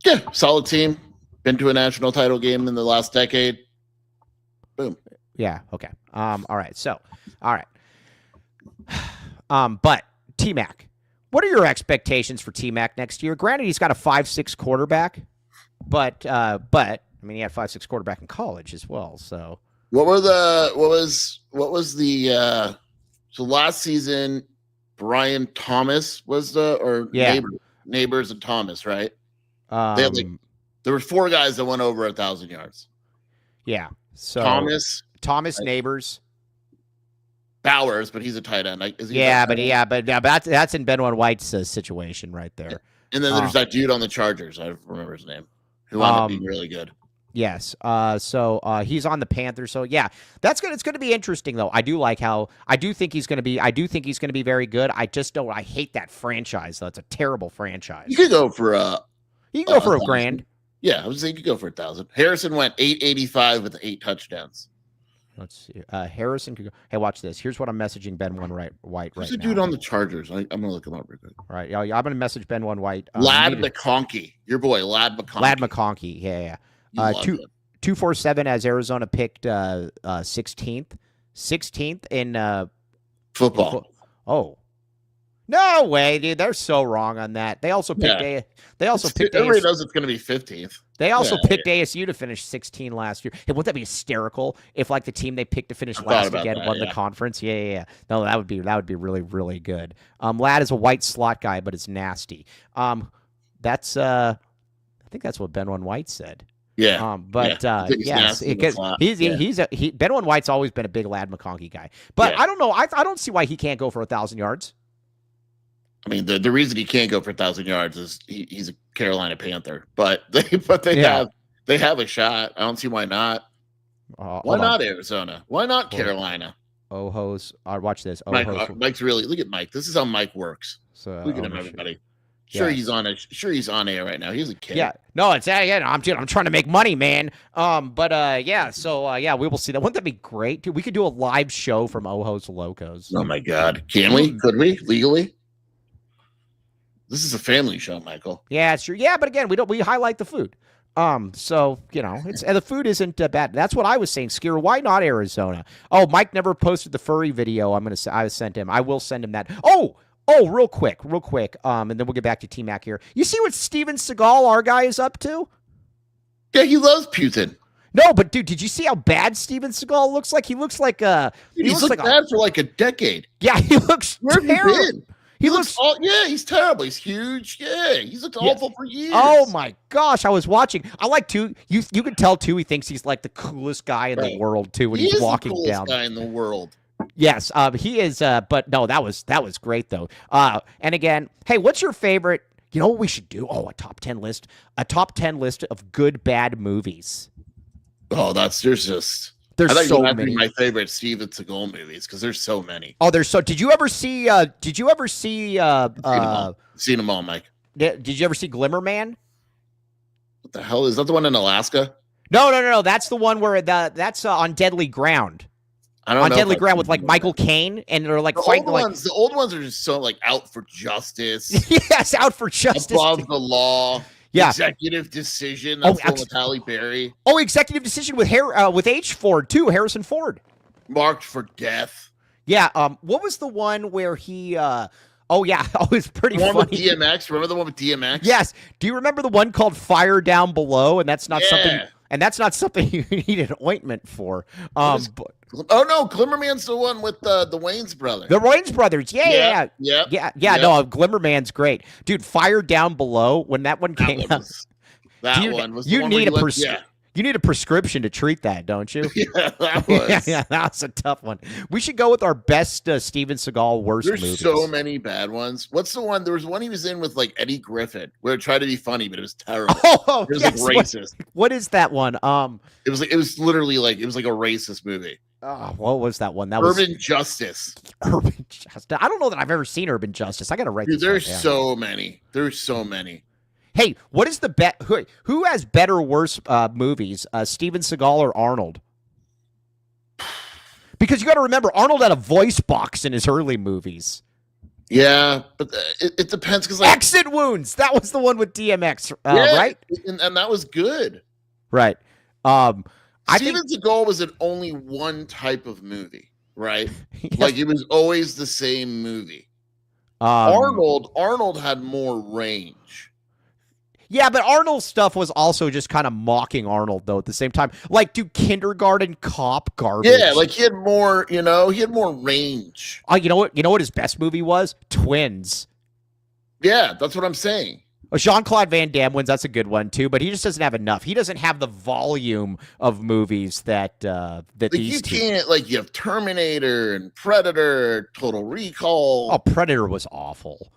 Yeah, solid team. Been to a national title game in the last decade. Boom. Yeah. Okay. All right. So, all right. But TMac, what are your expectations for TMac next year? Granted, he's got a 5'6" quarterback. But I mean, he had 5'6" quarterback in college as well. So what was the so last season? Bryant Thomas was Neighbors and Thomas, right? They had there were 4 guys that went over 1,000 yards. Yeah. So Thomas, Neighbors, Bowers, but he's a tight end. But that's in Ben One White's situation right there. And then there's that dude on the Chargers. I don't remember his name. Who wound up being really good. Yes. So he's on the Panthers. So yeah, that's good. It's going to be interesting though. I do think he's going to be very good. I hate that franchise though. It's a terrible franchise. You could go for a grand. Yeah, I was saying you could go for 1,000. Harrison went 885 with 8 touchdowns. Let's see. Harrison could go. Hey, watch this. Here's what I'm messaging Ben One White right now. Who's the dude on the Chargers? I'm gonna look him up real quick. All right, I'm gonna message Ben One White. Lad McConkey, your boy, Lad McConkey. Lad McConkey, yeah. 247 as Arizona picked 16th in football. Oh, no way, dude! They're so wrong on that. They also picked everybody knows it's gonna be 15th. They also picked ASU to finish 16 last year. Hey, wouldn't that be hysterical if like the team they picked to finish last again won the conference? Yeah. No, that would be really, really good. Lad is a white slot guy, but it's nasty. That's I think that's what Ben One White said. Yeah. Yes, because Ben One White's always been a big Lad McConkey guy. But I don't know. I don't see why he can't go for 1,000 yards. I mean, the reason he can't go for 1,000 yards is he's a Carolina Panther, but they have a shot. I don't see why not. Why not Arizona? Why not Carolina? Ohos. Watch this. Mike's really look at Mike. This is how Mike works. So, look at him, everybody. Sure, he's on it. Sure, he's on air right now. He's a kid. Yeah, no, it's I'm trying to make money, man. Yeah. So we will see that. Wouldn't that be great? Dude, we could do a live show from Ojos Locos. Oh my God, can we? Could we legally? This is a family show, Michael. Yeah, it's true. Yeah, but again, we highlight the food. So it's and the food isn't bad. That's what I was saying. Skier, why not Arizona? Oh, Mike never posted the furry video. I sent him. I will send him that. Oh, real quick. And then we'll get back to T-Mac here. You see what Steven Seagal, our guy, is up to? Yeah, he loves Putin. No, but dude, did you see how bad Steven Seagal looks like? He looks like he's looked bad for like a decade. Yeah, he looks terrible. He looks he's terrible. He's huge. Yeah, he's looked awful for years. Oh my gosh, I was watching. I like too. You can tell too. He thinks he's like the coolest guy in the world too when he's walking the coolest down. Guy in the world. Yes, he is. But no, that was great though. And again, hey, what's your favorite? You know what we should do? Oh, a top 10 list. A top 10 list of good bad movies. Oh, there's so many. My favorite Steven Seagal movies because there's so many. Oh, there's so. Did you ever see? Seen them all, Mike. Did you ever see Glimmer Man? What the hell is that? The one in Alaska? No. That's the one where that's on Deadly Ground. I don't know. On Deadly Ground with like Michael Caine, and they're like fighting. The old ones are just so like out for justice. Yes, out for justice. Above the law. Yeah. Executive Decision. That's with Halle Berry. Oh, Executive Decision with H. Ford too. Harrison Ford. Marked for Death. Yeah. What was the one where he? It's pretty funny. With DMX. Remember the one with DMX? Yes. Do you remember the one called Fire Down Below? And that's not something. And that's not something you need an ointment for. Oh no, Glimmerman's the one with the Wayans brothers. The Wayans brothers, yeah. No, Glimmerman's great, dude. Fire Down Below when that one came out. You need a prescription to treat that, don't you? Yeah, that was. Yeah, that's a tough one. We should go with our best Steven Seagal worst movies. There's so many bad ones. What's the one? There was one he was in with like Eddie Griffin where it tried to be funny, but it was terrible. It was like racist. What is that one? It was literally like a racist movie. Oh, what was that one? That Urban Justice. Urban Justice. I don't know that I've ever seen Urban Justice. I gotta write. Dude, there's so many. There's so many. Hey, what is the bet? Who has better, worse movies, Steven Seagal or Arnold? Because you got to remember, Arnold had a voice box in his early movies. Yeah, but it depends because Exit Wounds. That was the one with DMX, right? And that was good, right? Steven Seagal was in only one type of movie, right? Yes. Like it was always the same movie. Arnold had more range. Yeah, but Arnold's stuff was also just kind of mocking Arnold, though, at the same time. Like, dude, Kindergarten Cop garbage. Yeah, like he had more range. Oh, you know what? You know what his best movie was? Twins. Yeah, that's what I'm saying. Jean-Claude Van Damme wins. That's a good one, too, but he just doesn't have enough. He doesn't have the volume of movies that these two. Can't, like, you have Terminator and Predator, Total Recall. Oh, Predator was awful.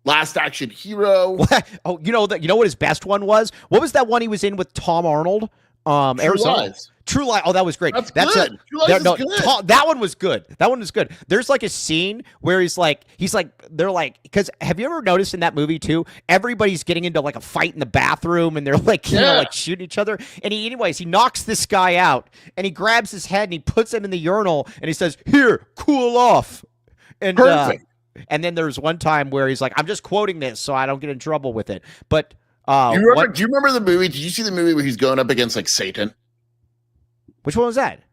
Last Action Hero. Oh, you know what his best one was? What was that one he was in with Tom Arnold? Arizona. True Lies. Oh, that was great. That's good. True Lies is good. That one was good. There's like a scene where they're like, because have you ever noticed in that movie too? Everybody's getting into like a fight in the bathroom and they're like, like shooting each other. And he knocks this guy out and he grabs his head and he puts him in the urinal and he says, "Here, cool off." And perfect. And then there's one time where he's like, I'm just quoting this so I don't get in trouble with it. But do you remember the movie? Did you see the movie where he's going up against like Satan? Which one was that?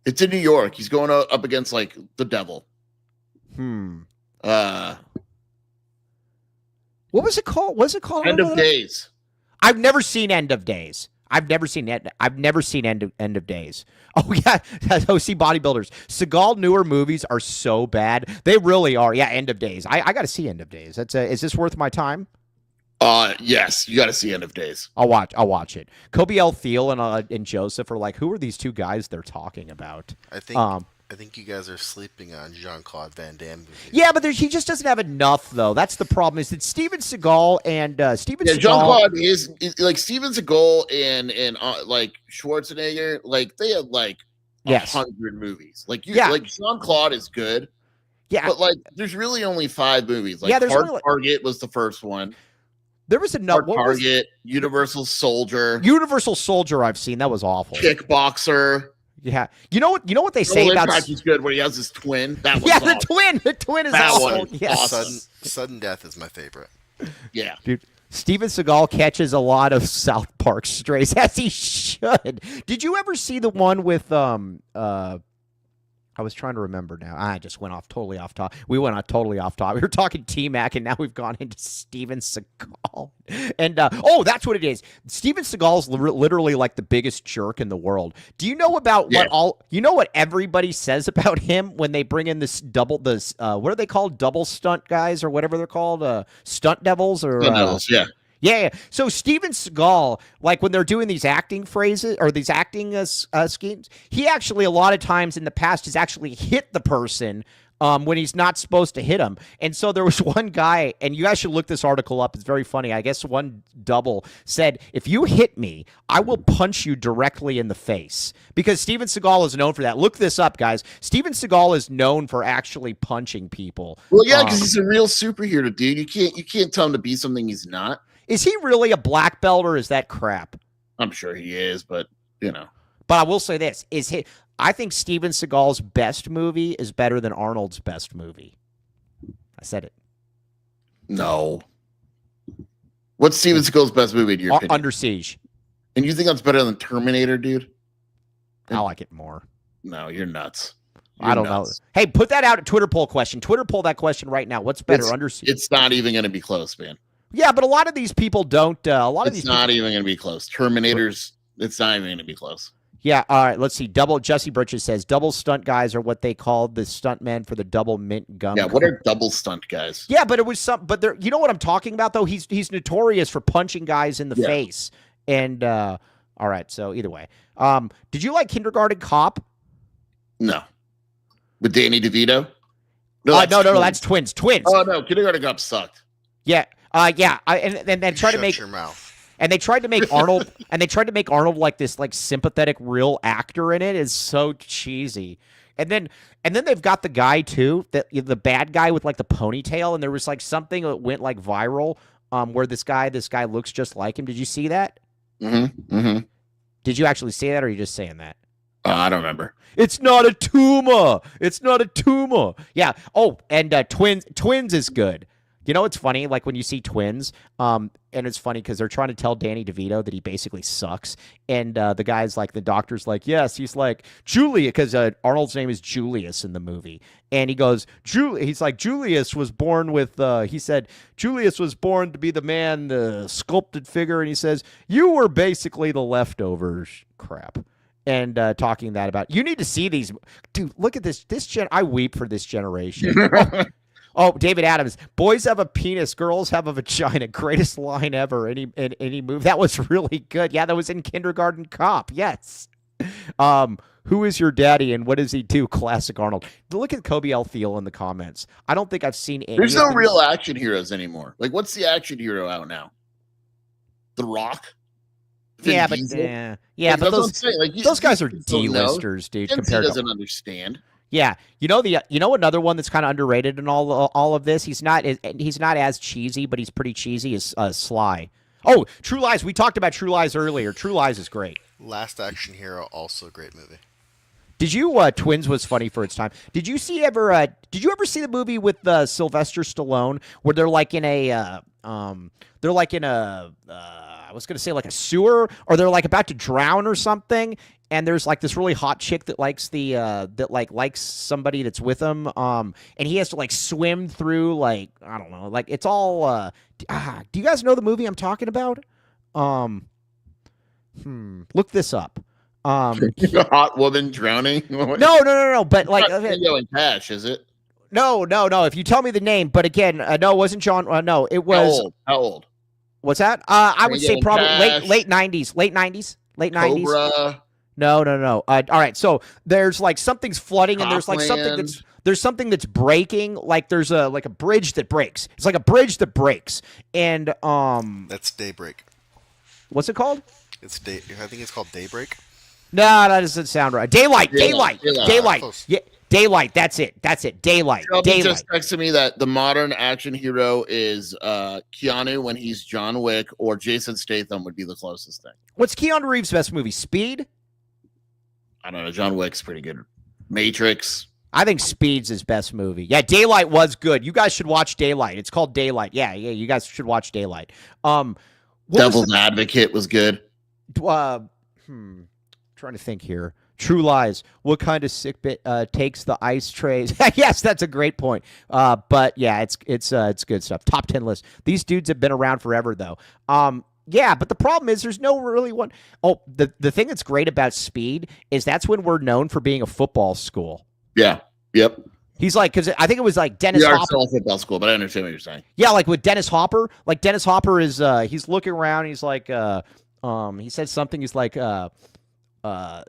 It's in New York. He's going up against like the devil. What was it called? End of Days. I've never seen End of Days. I've never seen End of Days. Oh yeah, see Bodybuilders. Seagal newer movies are so bad. They really are. Yeah, End of Days. I got to see End of Days. Is this worth my time? Yes, you got to see End of Days. I'll watch it. Kobe L. Thiel and Joseph are like, who are these two guys they're talking about? I think I think you guys are sleeping on Jean-Claude Van Damme movies. Yeah, but he just doesn't have enough, though. That's the problem. Is that Steven Seagal and Steven Yeah, Seagal? Jean-Claude is like Steven Seagal and like Schwarzenegger. Like they have like 100 movies. Like like Jean-Claude is good. Yeah, but like there's really only 5 movies. Like there's Hard Target was the first one. There was another Target, Universal Soldier. Universal Soldier I've seen. That was awful. Kickboxer. Yeah. You know what they say about is good when he has his twin. That was awesome. The twin is that awesome. One yeah. awesome. Sudden Death is my favorite. Yeah. Dude, Steven Seagal catches a lot of South Park strays, as he should. Did you ever see the one with I was trying to remember now. I just went totally off top. We went on totally off top. We were talking TMac, and now we've gone into Steven Seagal. And that's what it is. Steven Seagal's literally like the biggest jerk in the world. Do you know about what everybody says about him when they bring in what are they called? Double stunt guys or whatever they're called? Stunt devils or stunt devils, yeah. Yeah. So Steven Seagal, like when they're doing these acting phrases or these acting schemes, he actually a lot of times in the past has actually hit the person when he's not supposed to hit them. And so there was one guy, and you guys should look this article up. It's very funny. I guess one double said, if you hit me, I will punch you directly in the face. Because Steven Seagal is known for that. Look this up, guys. Steven Seagal is known for actually punching people. Well, yeah, because he's a real superhero, dude. You can't tell him to be something he's not. Is he really a black belt or is that crap? I'm sure he is, but you know. But I will say this: I think Steven Seagal's best movie is better than Arnold's best movie. I said it. No. What's Steven Seagal's best movie in your opinion? Under Siege. And you think that's better than Terminator, dude? I like it more. No, you're nuts. I don't know. Hey, put that out a Twitter poll question. Twitter poll that question right now. What's better, Under Siege? It's not even going to be close, man. Yeah, but a lot of these people don't. It's not even going to be close. Terminators, it's not even going to be close. Yeah, all right, let's see. Jesse Bridges says double stunt guys are what they called the stuntmen for the double mint gum. Yeah, what are double stunt guys? Yeah, but it was you know what I'm talking about though? He's notorious for punching guys in the face. And all right, so either way. Did you like Kindergarten Cop? No. With Danny DeVito? No, that's Twins. Oh no, Kindergarten Cop sucked. Yeah. And then try to make your mouth. And they tried to make Arnold like this like sympathetic real actor in it. Is so cheesy. And then they've got the guy too, the bad guy with like the ponytail, and there was like something that went like viral where this guy looks just like him. Did you see that? Mm-hmm. Mm-hmm. Did you actually see that or are you just saying that? I don't remember. It's not a tumor. Yeah. Oh, and Twins is good. You know, it's funny, like when you see Twins, and it's funny because they're trying to tell Danny DeVito that he basically sucks. And the guy's like, the doctor's like, yes, he's like, Julia, because Arnold's name is Julius in the movie. And he goes, he's like, Julius was born with, he said, Julius was born to be the man, the sculpted figure. And he says, you were basically the leftovers crap. And talking that about, you need to see these. Dude, look at this. I weep for this generation. Oh, David Adams. Boys have a penis. Girls have a vagina. Greatest line ever. Any move. That was really good. Yeah, that was in Kindergarten Cop. Yes. Who is your daddy and what does he do? Classic Arnold. Look at Kobe L. Thiel in the comments. I don't think I've seen any. There's no real action heroes anymore. Like, what's the action hero out now? The Rock? Yeah, but but those guys are D-listers, dude. Compared doesn't understand. Yeah, you know another one that's kind of underrated in all of this. He's not as cheesy, but he's pretty cheesy. Is Sly? Oh, True Lies. We talked about True Lies earlier. True Lies is great. Last Action Hero, also a great movie. Did you Twins was funny for its time? Did you ever see the movie with Sylvester Stallone where they're like in a I was gonna say like a sewer, or they're like about to drown or something, and there's like this really hot chick that likes likes somebody that's with him, and he has to like swim through like I don't know, like it's all. Do you guys know the movie I'm talking about? Look this up. A hot woman drowning. No. But like, Tango and Cash, is it? No. If you tell me the name, but again, no, it wasn't John. No, it was. How old? What's that? I would say probably late 90s. Cobra. No. All right, so there's like something's flooding, and there's like Copland. something that's breaking. Like there's a bridge that breaks. It's like a bridge that breaks, and That's Daybreak. what's it called? I think it's called Daybreak. No, that doesn't sound right. Daylight. Close. Yeah, daylight. That's it. Daylight. Shelby just texted me that the modern action hero is Keanu when he's John Wick, or Jason Statham would be the closest thing. What's Keanu Reeves' best movie? Speed? I don't know. John Wick's pretty good. Matrix. I think Speed's his best movie. Yeah, Daylight was good. You guys should watch Daylight. It's called Daylight. Yeah, you guys should watch Daylight. Devil's Advocate was good. Trying to think here. True Lies. What kind of sick bit takes the ice trays? Yes, that's a great point. But yeah, it's good stuff. Top 10 list. These dudes have been around forever, though. Yeah, but the problem is there's no really one. Oh, the thing that's great about Speed is that's when we're known for being a football school. Yeah. Yep. He's like, because I think it was like Dennis We are Hopper. still a football school, but I understand what you're saying. Yeah, like with Dennis Hopper. Like Dennis Hopper is he's looking around. He's like, he said something. He's like a wild.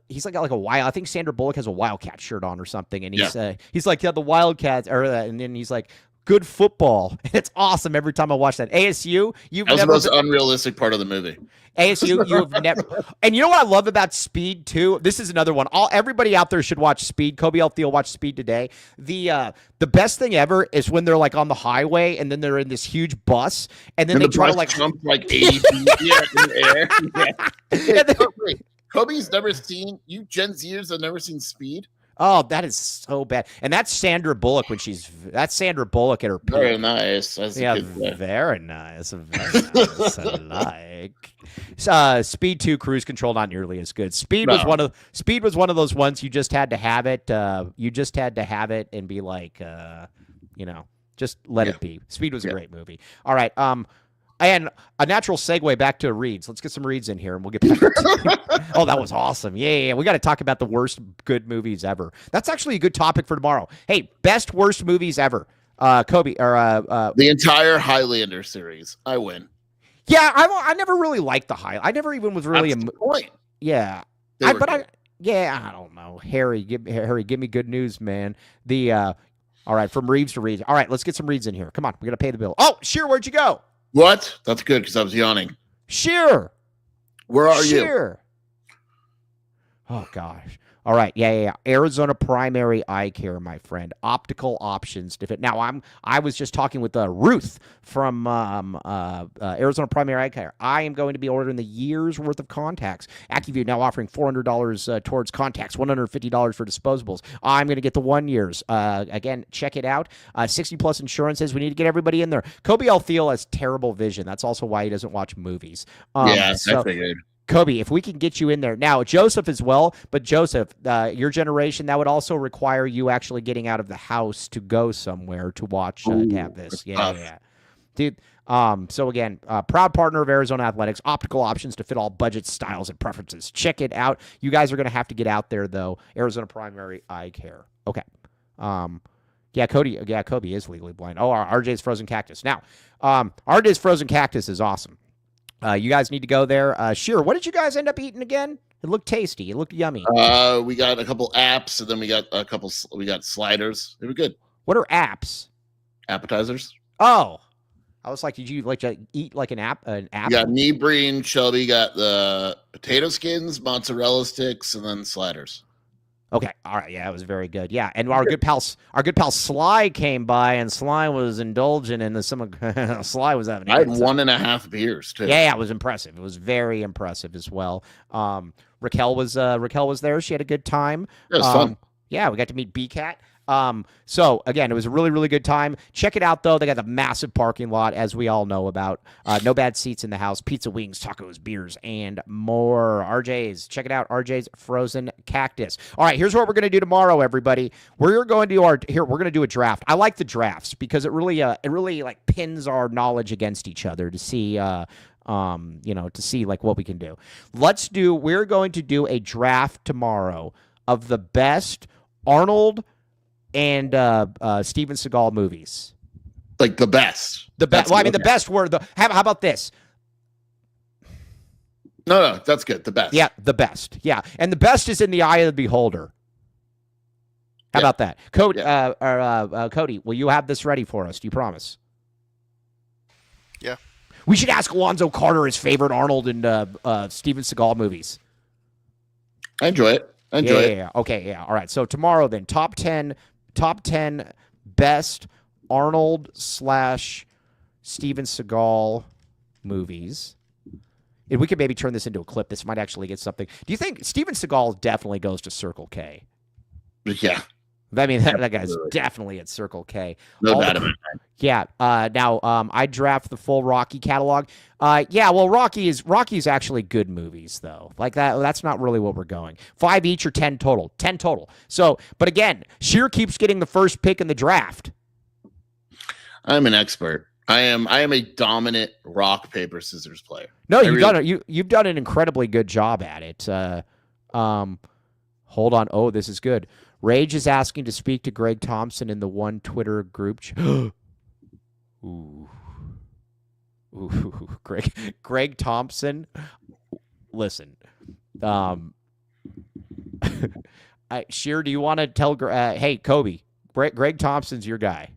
I think Sandra Bullock has a Wildcat shirt on or something, and he's like, yeah, the Wildcats, and then he's like, good football. It's awesome every time I watch that. ASU, that was the most unrealistic part of the movie. ASU, you have never. And you know what I love about Speed too? This is another one. Everybody out there should watch Speed. Kobe Althea watched Speed today. The best thing ever is when they're like on the highway and then they're in this huge bus and then they try to like jump like 80 feet in the air. Yeah. Kobe's never seen you. Gen Zers have never seen Speed. Oh, that is so bad. And that's Sandra Bullock that's Sandra Bullock at her peak. Very nice. Yeah, very nice. Very nice. I like. Speed 2 Cruise Control not nearly as good. Speed was one of those ones you just had to have it. You just had to have it and be like, just let it be. Speed was a great movie. All right. And a natural segue back to reads. Let's get some reads in here, and we'll get back to Oh, that was awesome. Yeah. We got to talk about the worst good movies ever. That's actually a good topic for tomorrow. Hey, best worst movies ever. Kobe, or the entire Highlander series. I win. Yeah, I never really liked the Highlander. I never even was really That's the point. Yeah. I don't know. Harry, give me good news, man. All right, from Reeves to Reeves. All right, let's get some reads in here. Come on, we got to pay the bill. Oh, Sheer, where'd you go? What? That's good because I was yawning. Sheer. Where are you? Sheer. Oh, gosh. All right. Yeah. Arizona Primary Eye Care, my friend. Optical options to fit. Now, I was just talking with Ruth from Arizona Primary Eye Care. I am going to be ordering the year's worth of contacts. AccuView now offering $400 towards contacts, $150 for disposables. I'm going to get the 1 year's. Again, check it out. 60-plus insurances. We need to get everybody in there. Kobe Althea has terrible vision. That's also why he doesn't watch movies. I figured. Kobe, if we can get you in there. Now, Joseph as well, but Joseph, your generation, that would also require you actually getting out of the house to go somewhere to watch, to have this. Yeah. Dude, so again, proud partner of Arizona Athletics, optical options to fit all budget styles and preferences. Check it out. You guys are going to have to get out there, though. Arizona Primary Eye Care. Okay. Kobe is legally blind. Oh, RJ's Frozen Cactus. Now, RJ's Frozen Cactus is awesome. You guys need to go there. Sure. What did you guys end up eating again? It looked tasty. It looked yummy. We got a couple apps, and then we got sliders. They were good. What are apps? Appetizers. Oh, I was like, did you like to eat like an app? An apple? Yeah, me, Bree, and Shelby got the potato skins, mozzarella sticks, and then sliders. Okay, all right, yeah, it was very good. Yeah, and our good pal Sly came by, and Sly was indulging in Sly was having. I had 1.5 beers too. Yeah, it was impressive. It was very impressive as well. Raquel was there. She had a good time. It was fun. Yeah, we got to meet B-Cat. So again, it was a really, really good time. Check it out though. They got the massive parking lot, as we all know about. No bad seats in the house, pizza, wings, tacos, beers, and more. RJ's, check it out. RJ's Frozen Cactus. All right, here's what we're going to do tomorrow, everybody. We're going to do a draft. I like the drafts because it really like pins our knowledge against each other to see, to see like what we can do. We're going to do a draft tomorrow of the best Arnold and Steven Seagal movies. Like the best. The best. Well, I mean, the best were the. How about this? No, that's good. The best. Yeah, the best. Yeah, and the best is in the eye of the beholder. How about that, Cody? Cody, will you have this ready for us? Do you promise? Yeah. We should ask Alonzo Carter his favorite Arnold and Steven Seagal movies. I enjoy it. Yeah. Okay. Yeah. All right. So tomorrow, then, top 10 best Arnold / Steven Seagal movies. And we could maybe turn this into a clip. This might actually get something. Do you think Steven Seagal definitely goes to Circle K? Yeah. I mean, that guy's definitely at Circle K. No doubt about it. Yeah. Now, I draft the full Rocky catalog. Yeah. Well, Rocky's actually good movies though. Like that. That's not really what we're going. 5 each or 10 total. 10 total. So, but again, Sheer keeps getting the first pick in the draft. I'm an expert. I am a dominant rock, paper, scissors player. No, you've done an incredibly good job at it. Hold on. Oh, this is good. Rage is asking to speak to Greg Thompson in the one Twitter group. Ooh, Greg Thompson. Listen, Sheer, do you want to tell? Hey, Kobe, Greg Thompson's your guy.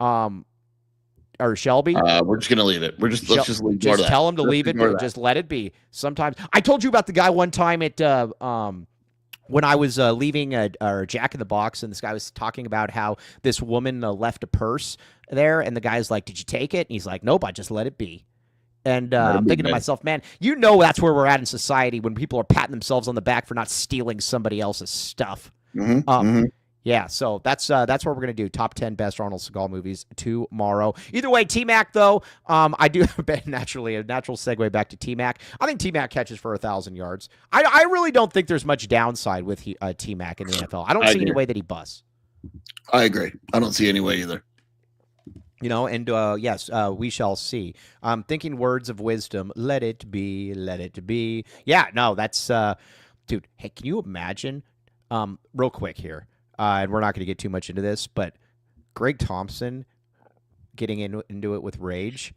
Or Shelby? We're just gonna leave it. Let's just leave. Just tell him to leave it. Just let it be. Sometimes I told you about the guy one time at when I was leaving Jack in the Box, and this guy was talking about how this woman left a purse there, and the guy's like, "Did you take it?" And he's like, "Nope, I just let it be." And I'm thinking to myself, man, that's where we're at in society when people are patting themselves on the back for not stealing somebody else's stuff. Yeah, so that's what we're gonna do. Top 10 best Arnold Seagal movies tomorrow. Either way, TMac though, I do naturally a natural segue back to TMac. I think TMac catches for 1,000 yards. I really don't think there's much downside with TMac in the NFL. I don't see any way that he busts. I agree. I don't see any way either. And yes, we shall see. I'm thinking words of wisdom. Let it be. Let it be. Yeah, no, that's dude. Hey, can you imagine? Real quick here. And we're not going to get too much into this, but Greg Thompson getting into it with Rage.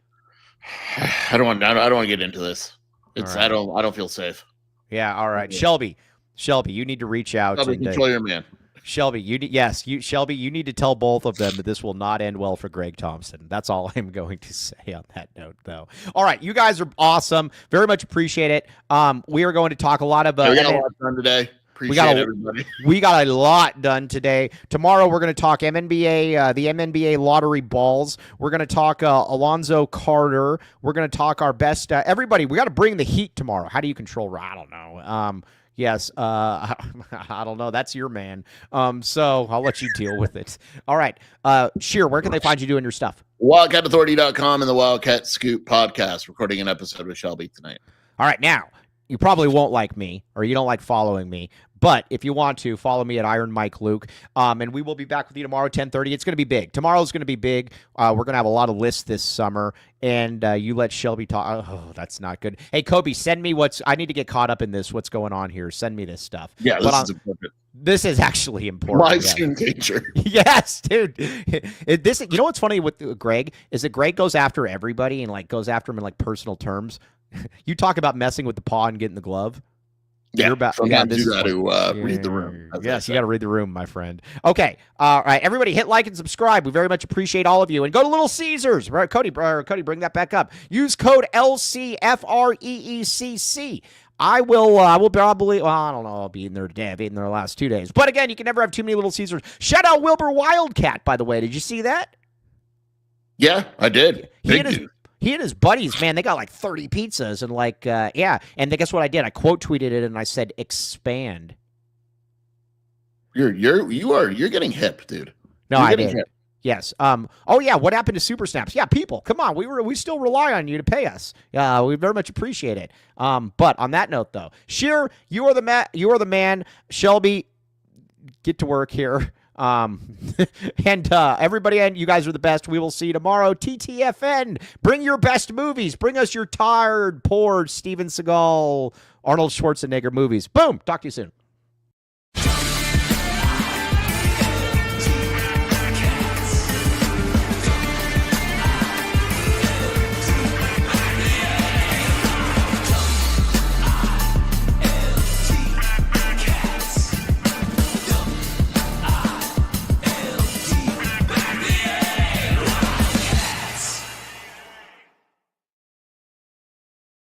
I don't want to get into this. It's right. I don't feel safe. Yeah. All right, Shelby, you need to reach out. Control your man. Shelby, you need to tell both of them that this will not end well for Greg Thompson. That's all I'm going to say on that note, though. All right, you guys are awesome. Very much appreciate it. We are going to talk a lot of. We got a lot done today. Everybody. We got a lot done today. Tomorrow we're going to talk MNBA, the MNBA lottery balls. We're going to talk Alonzo Carter. We're going to talk our best. Everybody, we got to bring the heat tomorrow. How do you control? I don't know. Yes, I don't know. That's your man. So I'll let you deal with it. All right. Sheer, where can they find you doing your stuff? WildcatAuthority.com and the Wildcat Scoop podcast, recording an episode with Shelby tonight. All right. Now, you probably won't like me, or you don't like following me. But if you want to, follow me at Iron Mike Luke. And we will be back with you tomorrow, 10:30. It's going to be big. Tomorrow's going to be big. We're going to have a lot of lists this summer. And you let Shelby talk. Oh, that's not good. Hey, Kobe, send me I need to get caught up in this. What's going on here? Send me this stuff. Yeah, this is important. This is actually important. Life's in danger. Yes, dude. You know what's funny with Greg is that Greg goes after everybody and goes after him in personal terms. You talk about messing with the paw and getting the glove. Yeah, sometimes you got to read the room. Yes, you got to read the room, my friend. Okay, all right, everybody, hit like and subscribe. We very much appreciate all of you. And go to Little Caesars. Right, Cody, bring that back up. Use code LCFREECC. I will probably, I don't know, I'll be in there today. I've eaten there the last 2 days. But again, you can never have too many Little Caesars. Shout out Wilbur Wildcat, by the way. Did you see that? Yeah, I did. He and his buddies, man, they got 30 pizzas and yeah. And guess what I did? I quote tweeted it and I said, expand. You're getting hip, dude. No, I did. Hip. Yes. Oh yeah. What happened to Super Snaps? Yeah, people, come on. We still rely on you to pay us. We very much appreciate it. But on that note, though, Sheer, you are the man. Shelby, get to work here. And everybody, and you guys are the best. We will see you tomorrow. TTFN. Bring your best movies. Bring us your tired, poor Steven Seagal, Arnold Schwarzenegger movies. Boom. Talk to you soon.